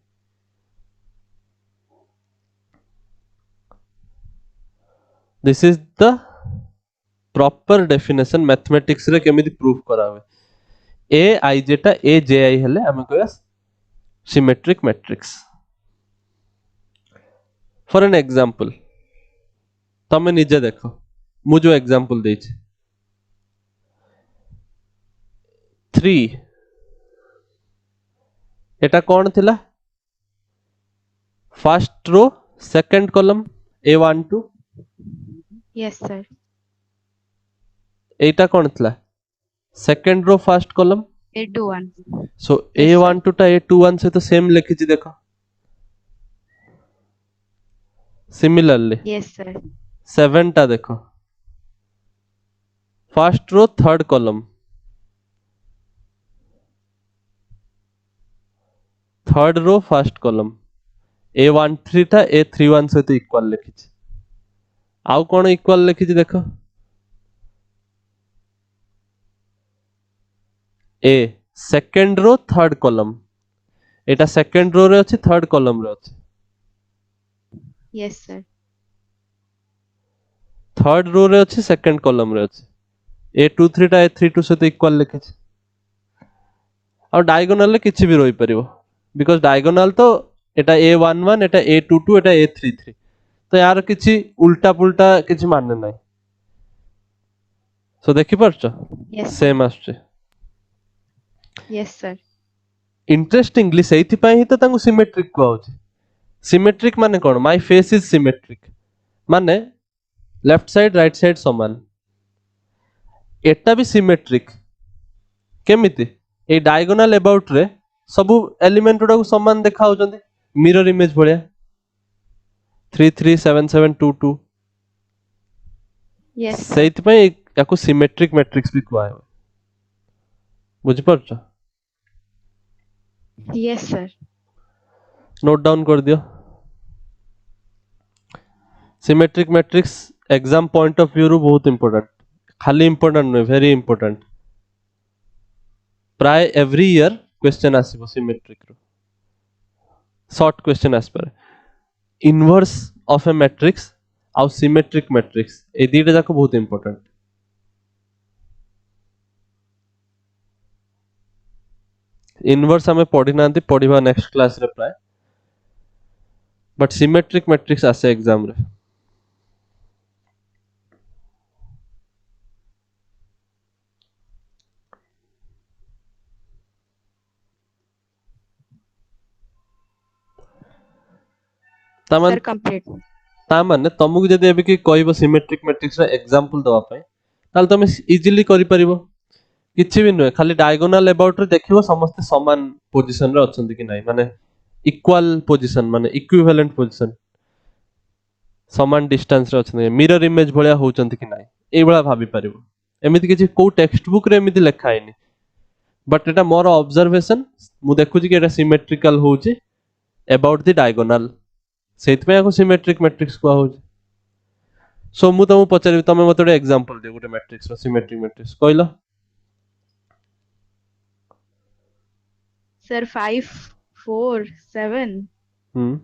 this is the proper definition mathematics रे केमिति प्रूफ करा हुए ए आई जे टा ए जे आई हेले हम कहबा symmetric matrix for an example तमे निजे देखो मु जो एग्जांपल देछि 3 एटा कौन थिला first row second column A12 Yes, sir. एटा कौन थिला second row first column A21. So Yes, sir. A12 टा A21 से तो सेम लिखिछि देखो सिमिलरली Yes, sir. 7 टा देखो first row third column third row first column A13 टा A31 सहित इक्वल लिखिछि आउ कोन इक्वल लिखिछि देखो ए सेकंड रो थर्ड कॉलम एटा सेकंड रो रे अछि थर्ड कॉलम रे अछि Yes, sir. थर्ड रो रे अछि सेकंड कॉलम रे अछि A23 टा A32 सहित इक्वल लिखिछि और डायगोनल रे किछि भी रहि परिबो बिकॉज़ डायगोनल तो एटा A11 एटा A22 एटा A33 तो यार किछि उल्टा पुल्टा किछि मानने नाही सो देखि परछ Yes, sir. सेम आछे Yes, sir. इंटरेस्टिंगली सेइथि पई ही तो तांगु सिमेट्रिक को होछि सिमेट्रिक माने कोन माय फेस इज सिमेट्रिक माने लेफ्ट साइड राइट साइड समान एटा भी सिमेट्रिक केमिति ए डायगोनल अबाउट रे सब एलिमेंट गुडा समान देखा होचंदी मिरर इमेज भलिया 3 3 7 7 2 2 Yes, sir. सेइथि पई याको सिमेट्रिक मैट्रिक्स भी कुआ है बुझि परछ Yes, sir. नोट डाउन कर दियो symmetric matrix exam point of view रु बहुत इंपोर्टेंट खाली इंपोर्टेंट नो वेरी इंपोर्टेंट प्राय एवरी ईयर क्वेश्चन आसीबो सिमेट्रिक रो शॉर्ट क्वेश्चन आस पर इनवर्स ऑफ ए मैट्रिक्स आउ सिमेट्रिक मैट्रिक्स ए दीटा जाको बहुत इंपोर्टेंट इनवर्स हमें पढ़ी नांती पढ़ीबा नेक्स्ट क्लास रे प्राय बट सिमेट्रिक मैट्रिक्स आसे एग्जाम रे तामन Sir, complete. तामन तुमको जदि एबे कि कहबो सिमेट्रिक मैट्रिक्स रा एग्जांपल दवा पय ताल तुम इजीली करि परिबो किछि भी नुहे खाली डायगोनल अबाउट रे देखिबो समस्त समान पोजीशन रे अछंती कि नाही माने इक्वल पोजीशन माने इक्विवेलेंट पोजीशन समान डिस्टेंस रे अछंती मिरर इमेज भलिया होचंती कि नाही ए बळा भाबी परिबो एमिति किछि को टेक्स्ट बुक रे एमिति लिखा हैनी बट एटा मोर ऑब्जर्वेशन मु देखुची कि एटा सिमेट्रिकल होउची अबाउट द डायगोनल सेत पे को सिमेट्रिक मैट्रिक्स को होउची सो मु तमु पचारि तमे मते एग्जांपल दे गुटे मैट्रिक्स रो सिमेट्रिक मैट्रिक्स कहलो sir 5 4 7 हम्म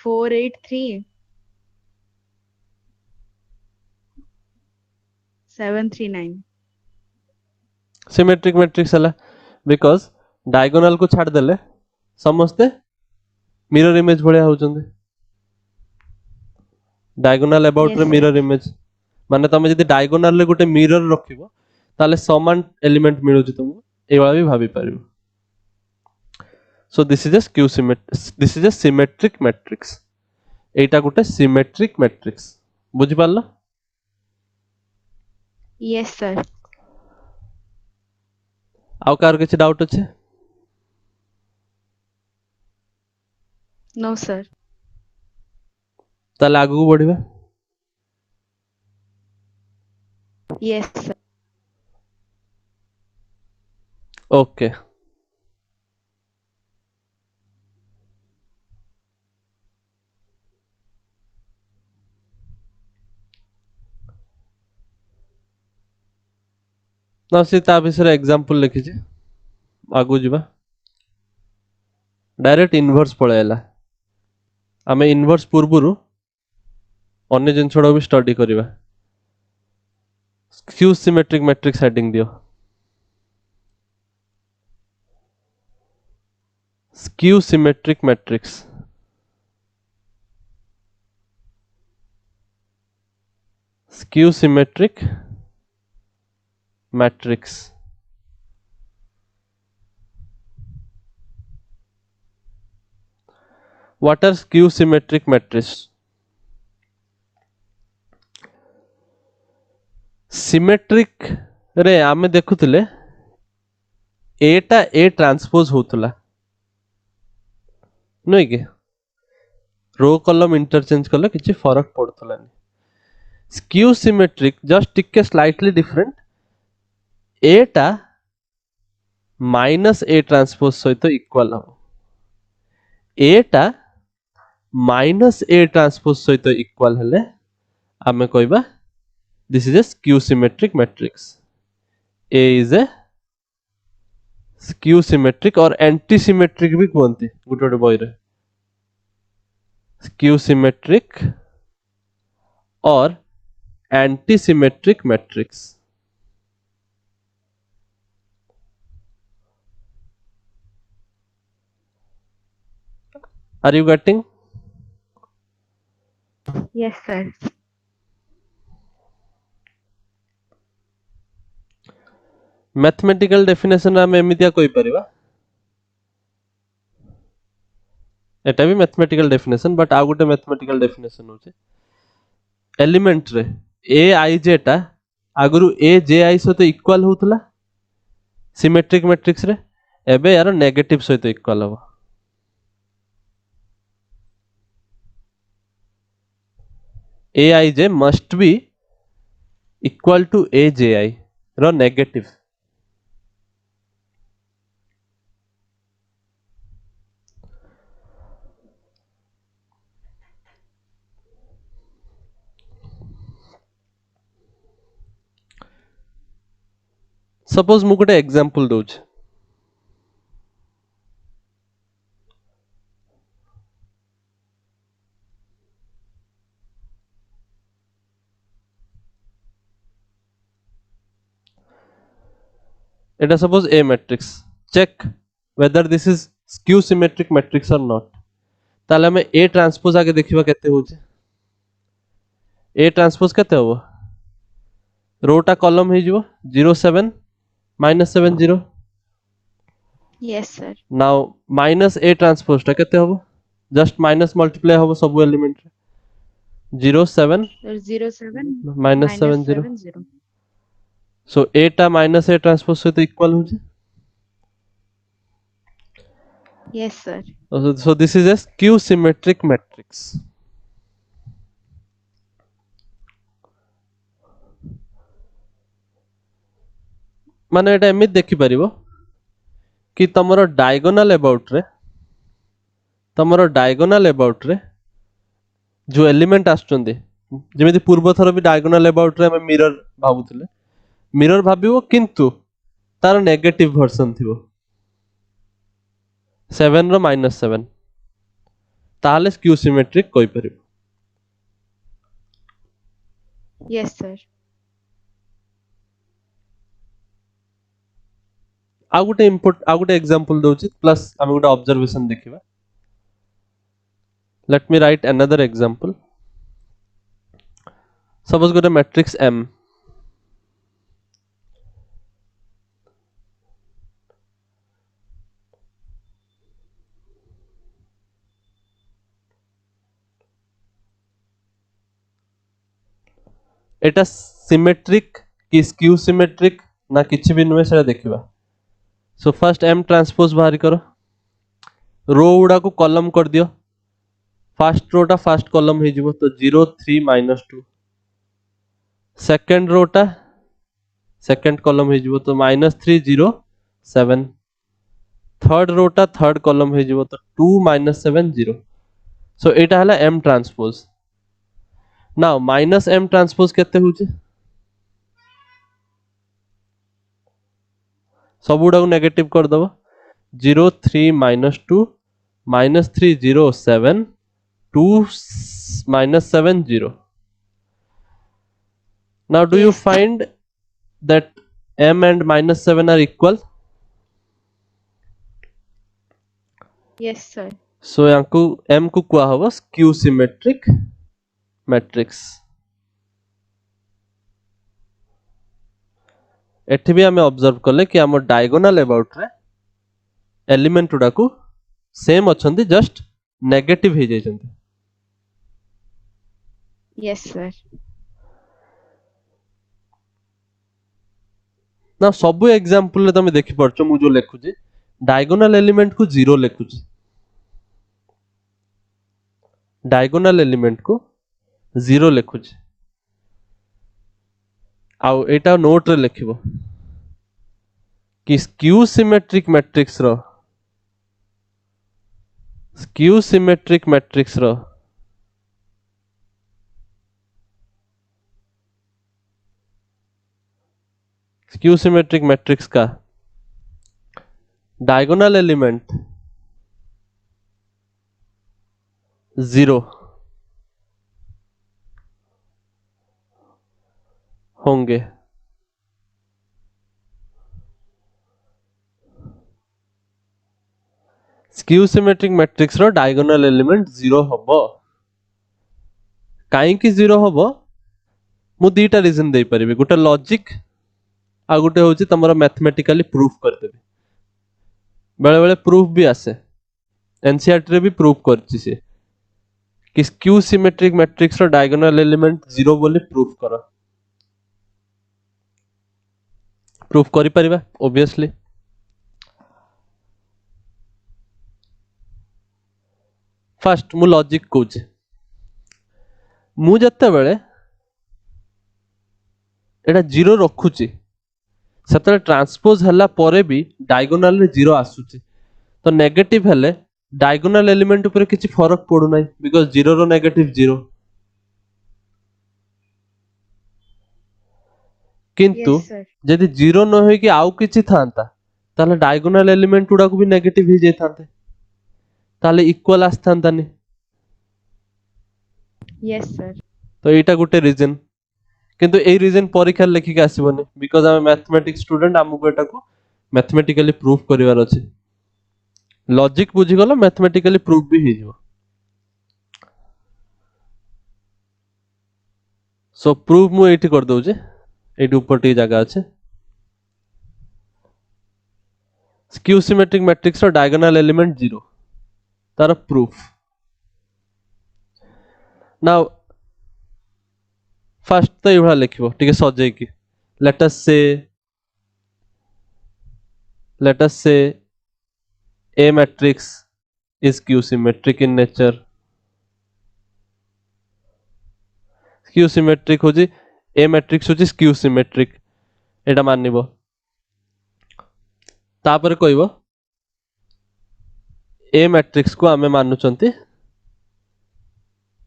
4 8 3 7 3 9 सिमेट्रिक मैट्रिक्स हला बिकॉज डायगोनाल को छाड़ देले समस्ते मिरर इमेज भलिया होउचंदे डायगोनाल अबाउट रे yes sir मिरर इमेज माने तमे जदि डायगोनाल रे गोटे मिरर रखिबो ताले समान एलिमेंट मिलुची तुमको एवा भी भाबी पारिबो so this is a symmetric matrix एटा गोटे सिमेट्रिक मैट्रिक्स बुझि पारलो yes sir आउ कार किछि डाउट अछि no sir ताले आगु बढ़िबा yes sir ओके ना सी ता विषय एग्जांपल लिखि छी आगु जिबा डायरेक्ट इनवर्स पळेला आमे इनवर्स पूर्वरु अन्य जिनछडा भी स्टडी करिबा स्क्यू सिमेट्रिक मैट्रिक्स हेडिंग दियो skew symmetric matrix skew symmetric matrix what are skew symmetric matrix symmetric रे आमे देखुथिले एटा ए ट्रांसपोज होतला नय के रो कॉलम इंटरचेंज कले किछि फरक पड़तलानी स्क्यू सिमेट्रिक जस्ट टिके स्लाइटली डिफरेंट एटा माइनस ए ट्रांसपोज सहित इक्वल हो एटा माइनस ए ट्रांसपोज सहित इक्वल हेले आमे कहबा this is a skew symmetric matrix A is a skew symmetric और एंटी सिमेट्रिक भी कहते गोटे गोटे बही रे स्क्यू सिमेट्रिक और anti symmetric matrix are you getting yes sir mathematical definition आम एमितिया कहि परिबा एटा भी मैथमेटिकल डेफिनेशन बट आ गोटे मैथमेटिकल डेफिनेशन होचे एलिमेंट रे ए आई जे टा आगुरु ए जे आई सहित इक्वल होतला सिमेट्रिक मैट्रिक्स रे एबे यार नेगेटिव सहित इक्वल हो A I J must be equal to A J I रो नेगेटिव सपोज मु गोटे एग्जांपल दोछ एटा suppose A matrix check whether this is skew symmetric matrix or not ताले हमें ए ट्रांसपोज आगे देखिबा केते होचे ए ट्रांसपोज केते होबो रोटा कॉलम हे जिवो 0 7 -7 0 yes sir now minus A transpose टा केते होबो जस्ट माइनस मल्टीप्लाई होबो सब एलिमेंट रे 0 7 sir 0 7 -7 0 7 0 सो ए टा माइनस ए ट्रांसपोज से तो इक्वल होचे yes sir so this is a skew symmetric matrix माने एटा एमित देखि परिबो कि तमरो डायगोनल अबाउट रे जो एलिमेंट आछुंदी जेमिति पूर्व थर भी डायगोनल अबाउट रे हम मिरर भाबुथिले मिरर भाबिबो किंतु तार नेगेटिव वर्जन थिबो 7 रो -7 ताहले स्क्यू सिमेट्रिक कोइ परिबो। Yes, sir. आ गुटे एग्जांपल दउची प्लस हम गुटे ऑब्जर्वेशन देखिबा। Let me right another example. Suppose गुटे मैट्रिक्स M एटा सिमेट्रिक कि स्क्यू सिमेट्रिक ना किछि भी नुहे सेटा देखिबा। सो फर्स्ट M ट्रांसपोज बाहर करो, रो गुडा को कॉलम कर दियो। फर्स्ट रोटा फर्स्ट कॉलम हो जिवो तो 0 3 -2। सेकंड रोटा सेकंड कॉलम हो जिवो तो -3 0 7। थर्ड रोटा थर्ड कॉलम हो जिवो तो 2 -7 0। सो एटा हला M transpose. Now -M transpose केते होचे? सब गुडा को नेगेटिव कर दबो। 0 3 -2 -3 0 7 2 -7 0। Now do you Yes. find that M and -7 are equal? Yes, sir. So यांकु M को कुआ हवा स्क्यू सिमेट्रिक मैट्रिक्स। एठी भी हमें ऑब्जर्व कले कि हम डायगोनल अबाउट रे एलिमेंट उडा को सेम अछंती जस्ट नेगेटिव हे जायछंती। Yes, sir. ना सब एग्जांपल रे तमे देखि परछो मु जो लेखुची डायगोनल एलिमेंट को 0 लेखुची। डायगोनल एलिमेंट को 0 लेखुची। आउ एटा नोट रे लिखिबो कि स्क्यू सिमेट्रिक मैट्रिक्स रो स्क्यू सिमेट्रिक मैट्रिक्स रो स्क्यू सिमेट्रिक मैट्रिक्स का डायगोनल एलिमेंट 0 होंगे। स्क्यू सिमेट्रिक मैट्रिक्स रो डायगोनल एलिमेंट 0 हबो। काई की 0 हबो मु दीटा रीजन दे परिबे। गुटे लॉजिक आ गुटे होची तमरो मैथमेटिकली प्रूफ कर देबे। बेले बेले प्रूफ भी आसे, एनसीईआरटी रे भी प्रूफ करची से कि स्क्यू सिमेट्रिक मैट्रिक्स रो डायगोनल एलिमेंट 0 बोली प्रूफ करो। प्रूफ करि परिबा ऑब्वियसली। फर्स्ट मु लॉजिक कहूचे, मु जत्ते बेले एटा 0 रखुची सेतले ट्रांसपोज हला परे भी डायगोनल रे 0 आसुची। तो नेगेटिव हेले डायगोनल एलिमेंट ऊपर किछि फरक पडु नै बिकॉज़ 0 रो नेगेटिव 0। किंतु Yes, sir. यदि 0 न होई कि आउ किछि थांता ताले डायगोनल एलिमेंट उडा को भी नेगेटिव ही जाय थांते, ताले इक्वल आस्थांतानी। Yes, sir. तो एटा गुटे रीजन। किंतु ए रीजन परीक्षा लेखि के आसीबोनी बिकॉज़ हम मैथमेटिक्स स्टूडेंट, हमको एटा को मैथमेटिकली प्रूफ करिवार अछि। लॉजिक बुझी गलो मैथमेटिकली प्रूफ भी हे जिवो। सो प्रूफ मु एठी कर दउजे। एठी ऊपर टी जगह अछि। स्क्यू सिमेट्रिक मैट्रिक्स रो डायगोनल एलिमेंट 0 तार प्रूफ। नाउ फर्स्ट तो इभा लिखिबो ठीक सजे की लेट अस से A matrix is Q symmetric in nature। Q symmetric होजी A matrix होजी Q symmetric एटा मानिबो। तापर कहइबो A matrix को आमे मानुचंती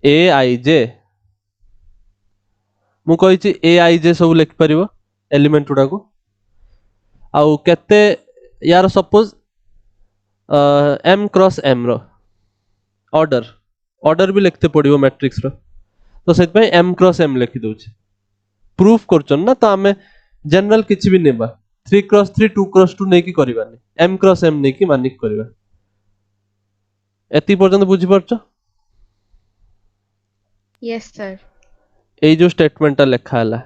Aij। मु कहिछि Aij सब लिख परिबो एलिमेंट उडा को। आउ केते यार सपोज एम क्रॉस एम रो ऑर्डर भी लिखते पड़ो मैट्रिक्स रो तो से एम क्रॉस एम लिखी दउछि प्रूफ करछन ना तो आमे जनरल किछि भी नेबा 3 क्रॉस 3 2 क्रॉस 2 नै की करबानी एम क्रॉस एम नै की मानिक करबा एति पर्यंत बुझी परछो yes sir एई जो स्टेटमेंट लिखा हला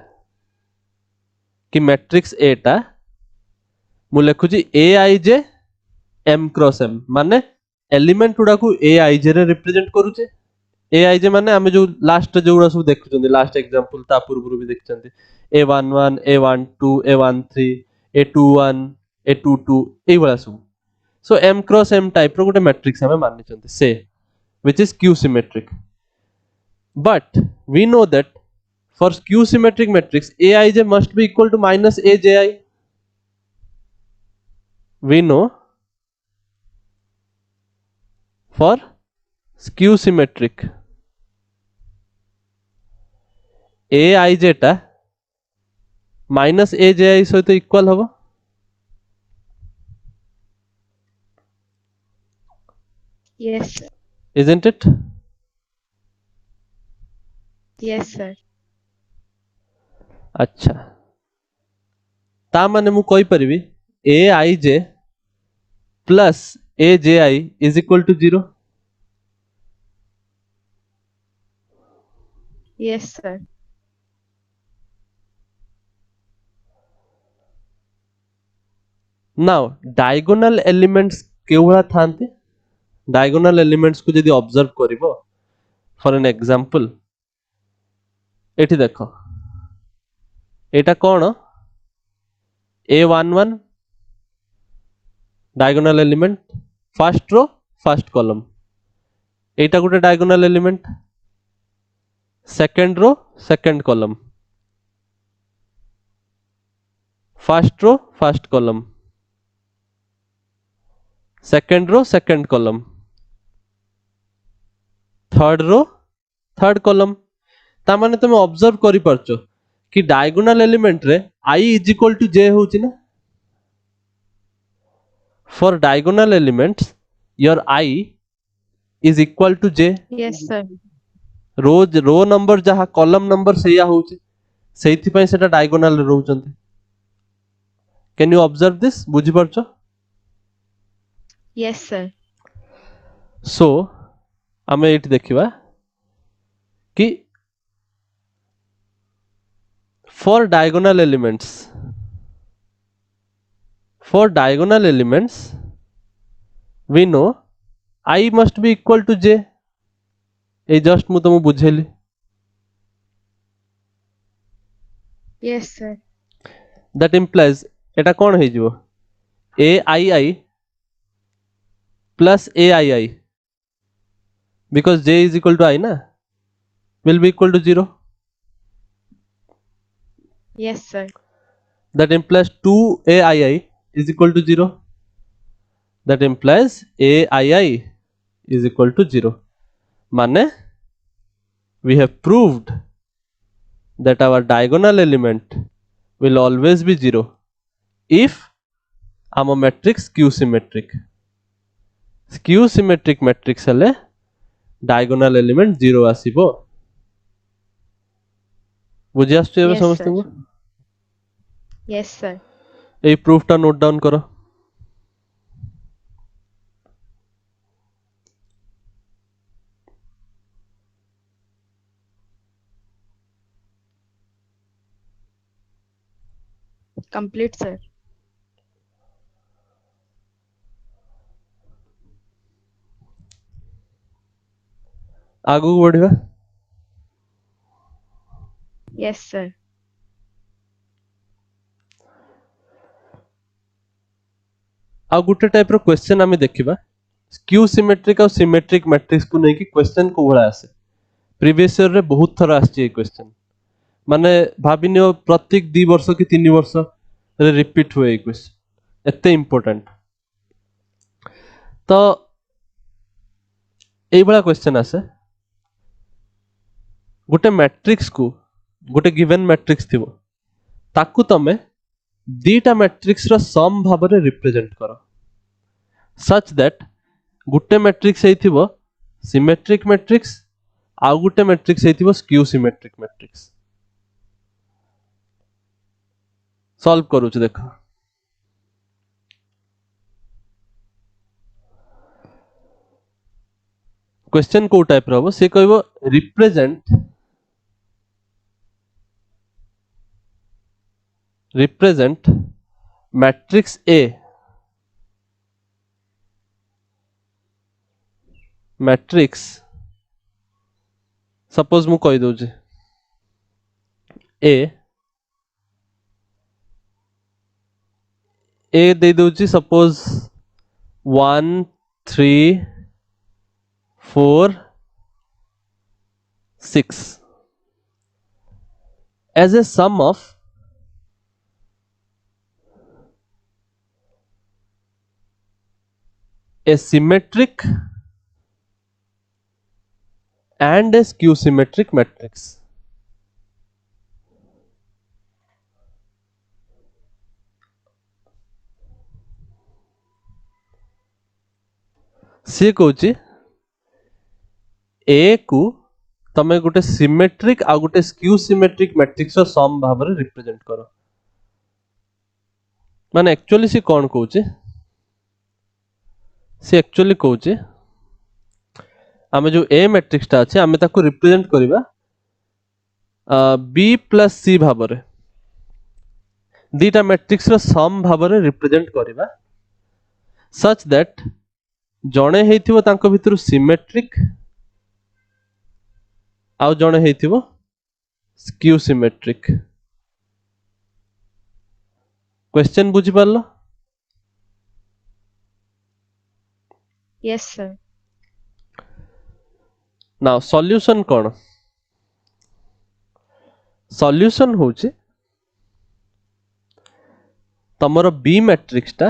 कि मैट्रिक्स ए टा मु लिखुची ए I J M cross M माने एलिमेंट गुडा को ए आई जे रे रिप्रेजेंट करूचे ए आई जे माने आमे जो लास्ट जो गुडा सब देखुचंदी लास्ट एग्जांपल ता पूर्व भी देखचंदी A11 A12 A13 A21 A22 A वाला सब so M cross M type row गोटे मैट्रिक्स हमें मानि चंदी से which is skew symmetric but we know that for skew symmetric matrix aij must be equal to minus aji we know for skew symmetric aij टा minus aji सहित equal हबो yes sir isn't it yes sir अच्छा ता माने मु कहि परिबी aij plus aji is equal to 0 yes sir now diagonal elements Kewla थांती diagonal elements को यदि ऑब्जर्व करिवो फॉर एन एग्जांपल एठी देखो एटा कोन A11 diagonal element first row first column एटा गोटे diagonal element second row second column first row first column second row second column third row third column ता माने तुम ऑब्जर्व करि परछो कि डायगोनल एलिमेंट रे I is equal to J होची ना for diagonal elements your I is equal to J yes sir row number जहा कॉलम नंबर सेया होची सेइथि पय सेटा डायगोनल रे रहउचंती कैन यू ऑब्जर्व दिस बुझी परछो yes sir सो आमे एठी देखिबा कि for diagonal elements we know I must be equal to J A just मु तुम बुझेली yes sir that implies एटा कोन हे जिवो aii plus aii because J is equal to I ना will be equal to 0 yes sir that implies 2 aii is equal to 0 that implies aii is equal to 0 माने we have proved that our diagonal element will always be 0 if our matrix skew symmetric matrix हेले diagonal element 0 आसीबो बुझि आछे एबे Yes, समस्त sir. को yes sir ए proof टा note down करो complete sir आगु बढ़िबा yes sir आ गुटे टाइप रो क्वेश्चन आमे देखिबा स्क्यू सिमेट्रिक और सिमेट्रिक मैट्रिक्स को नै कि क्वेश्चन को भला आसे प्रीवियस ईयर रे बहुत थरा आछि ए क्वेश्चन माने भाबिनियो प्रत्येक 2 वर्ष कि 3 वर्ष रे रिपीट होए ए क्वेश्चन एते इंपोर्टेंट तो एई बला क्वेश्चन आसे गोटे मैट्रिक्स को गोटे गिवन मैट्रिक्स थिबो ताकू तमे दीटा मैट्रिक्स रो सम भाबरे रिप्रेजेंट करो such that गुटे मैट्रिक्स हेइथिबो सिमेट्रिक मैट्रिक्स आउ गुटे मैट्रिक्स हेइथिबो स्क्यू सिमेट्रिक मैट्रिक्स सॉल्व करूछ देखो क्वेश्चन को टाइप रहबो से कहबो represent matrix A matrix suppose मु कहि दउ ए दे दउ suppose 1 3 4 6 as a sum of a symmetric and a skew symmetric matrix. सी कहूँ ए को तमे गोटे सिमेट्रिक आ गोटे स्क्यू सिमेट्रिक मैट्रिक्स रो सम भाव रे रिप्रेजेंट करो माने एक्चुअली सी कोन कहूँ सी एक्चुअली कहूँ आमे जो ए मैट्रिक्स टा अछि आमे ताको रिप्रेजेंट करिबा बी प्लस सी भाव रे दीटा मैट्रिक्स रो सम भाव रे रिप्रेजेंट करिबा सच दैट जणे हेइथिबो तांको भितरु सिमेट्रिक आउ जणे हेइथिबो स्क्यू सिमेट्रिक क्वेश्चन बुझी पारलो Yes, sir. नाउ सॉल्यूशन कोन सॉल्यूशन होची तमरो बी मैट्रिक्स टा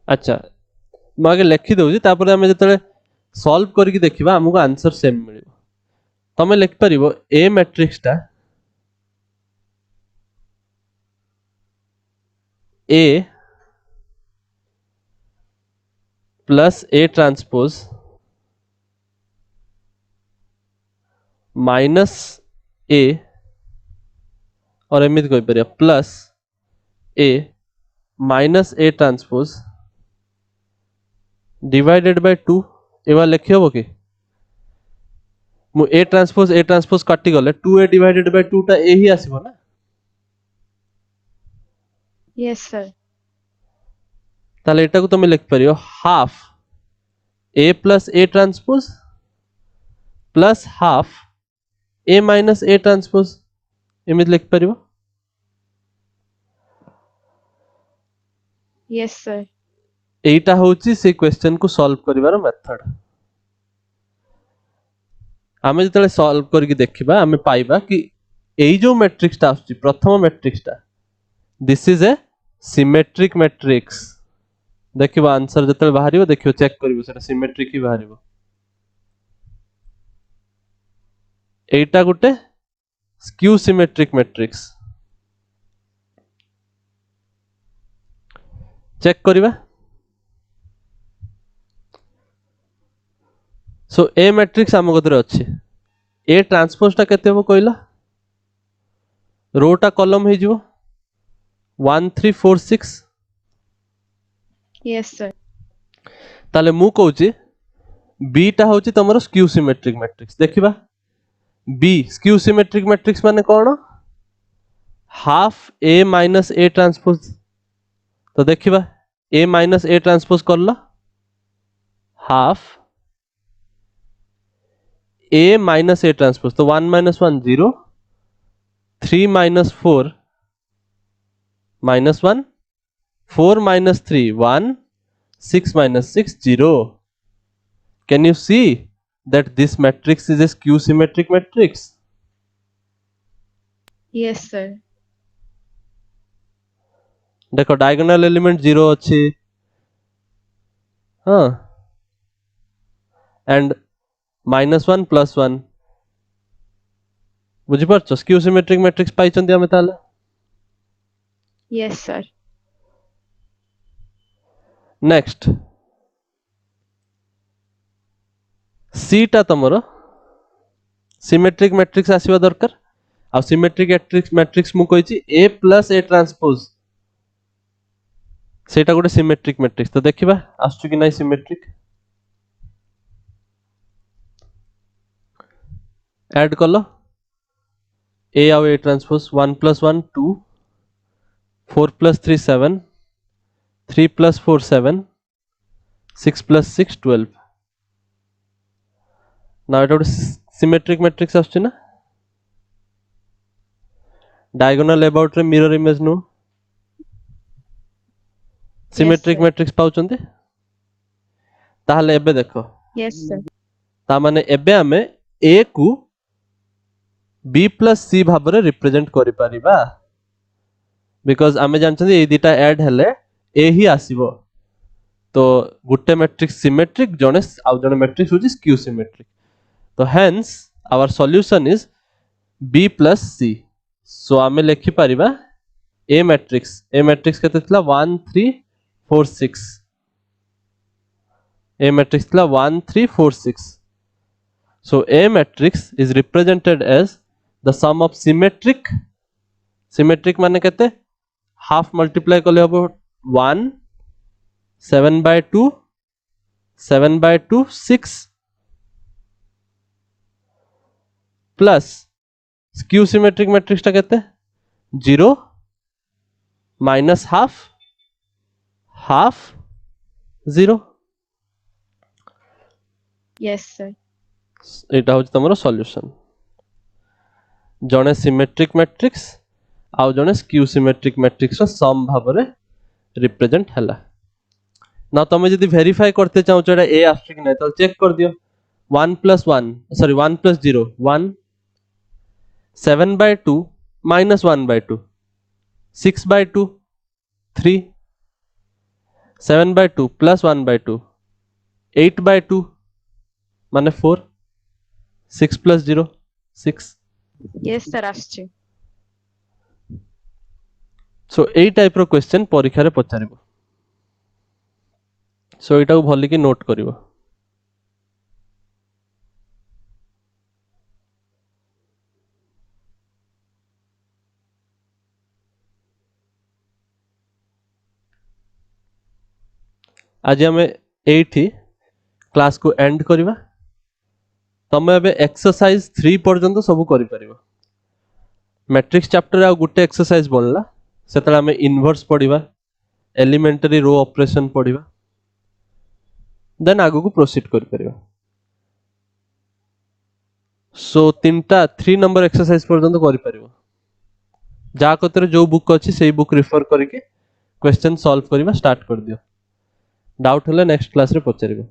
अच्छा मैं आगे लिखि दउजी तापर आमे जतले सॉल्व करके देखिबा हमको आंसर सेम मिलिबो तमे लिख परिबो ए मैट्रिक्स टा ए प्लस ए ट्रांसपोज माइनस ए और एमित कोइ परिया plus A minus A transpose divided by 2 एवा लिखि हबो कि मु ए ट्रांसपोज काटी गले 2a डिवाइडेड बाय 2 टा ए ही आसीबो ना Yes, sir. ताले एटा को तुम लिख परियो half A plus A transpose plus half A minus A transpose एमित लिख परियो Yes, sir. एटा होची से क्वेश्चन को सॉल्व करिवार मेथड आमे जतले सॉल्व करके देखिबा आमे पाइबा कि एई जो मैट्रिक्स ता आछी प्रथम मैट्रिक्स ता this is a symmetric matrix देखिबा आंसर जतले बाहरिबो देखियो चेक करिवो सेटा सिमेट्रिक ही बाहरिबो एटा गुटे स्क्यू सिमेट्रिक मैट्रिक्स चेक करिबा सो ए मैट्रिक्स आम कतरे अच्छी ए ट्रांसपोज टा केते हो कहला रो टा कॉलम हे जिवो 1 3 4 6 Yes, sir. ताले मु कहूची बी टा होची तमरो स्क्यू सिमेट्रिक मैट्रिक्स देखिबा बी स्क्यू सिमेट्रिक मैट्रिक्स माने कोन half A minus A transpose तो देखिबा ए माइनस ए ट्रांसपोज करला half a minus a transpose तो 1 minus 1 0 3 minus 4 minus 1 4 minus 3 1 6 minus 6 0 can you see that this matrix is a skew symmetric matrix Yes, sir. देखो diagonal element 0 अच्छी हाँ and -1 +1 बुझी पारछो skew symmetric matrix पाइचंदी हमें ताले Yes, sir. Next सी टा तमरो symmetric matrix आसीबा दरकार आ symmetric matrix मु कहिची A plus A transpose सेटा गोटे सिमेट्रिक मैट्रिक्स तो देखिबा आसु कि नाही सिमेट्रिक ऐड कलो A आउ A ट्रांसपोज 1 + 1 2 4 + 3 7 3 + 4 7 6 + 6 12 ना एटा गोटे सिमेट्रिक मैट्रिक्स आसु ना डायगोनल अबाउट रे मिरर इमेज नु सिमेट्रिक sir. मैट्रिक्स पाउचंती ताहले एबे देखो Yes, sir. ता माने एबे हमें A को B + C भाबरे रिप्रेजेंट करि परिबा बिकॉज़ आमे जानछन्ती ए दिटा ऐड हेले A ही आसीबो तो गुटे मैट्रिक्स सिमेट्रिक जने आउ जने मैट्रिक्स होची स्क्यू सिमेट्रिक तो hence our solution is B + C so आमे लेखि परिबा A मैट्रिक्स केते थिला 1 3 4 6 A मैट्रिक्स थिला 1 3 4 6 so A matrix is represented as the sum of symmetric माने केते हाफ मल्टीप्लाई करले हबो 1 7/2 7/2 6 प्लस स्क्यू सिमेट्रिक मैट्रिक्स टा केते 0 माइनस हाफ 0 Yes, sir. एटा होची तमरो सॉल्यूशन जने सिमेट्रिक मैट्रिक्स आउ जने स्क्यू सिमेट्रिक मैट्रिक्स रो सम भाबरे रिप्रेजेंट हला ना तमे जदी वेरीफाई करते चाहो एटा ए आस्ट्रिक नै तो चेक कर दियो 1 + 1 सॉरी 1 + 0 1 7/2 - 1/2 6/2 3 7/2 + 1/2 8/2 माने 4 6 + 0 6 Yes, sir. आसची. सो एई टाइप रो क्वेश्चन परीक्षा रे पचारिबो सो एटा को भली कि नोट करिवो आज हमें एठी क्लास को एंड करिवा तमे एबे एक्सरसाइज 3 पर्यंत सब करि परिबो मैट्रिक्स चैप्टर आ गुटे एक्सरसाइज बनला सेतला हमें इनवर्स पढिबा एलिमेंटरी रो ऑपरेशन पढिबा देन आगु को प्रोसीड करि परिबा सो 3 नंबर एक्सरसाइज पर्यंत करि परिबो जा कतरे जो बुक अछि सेही बुक रेफर करिके क्वेश्चन सॉल्व करिबा स्टार्ट कर दियो डाउट हले नेक्स्ट क्लास रे पचारिबो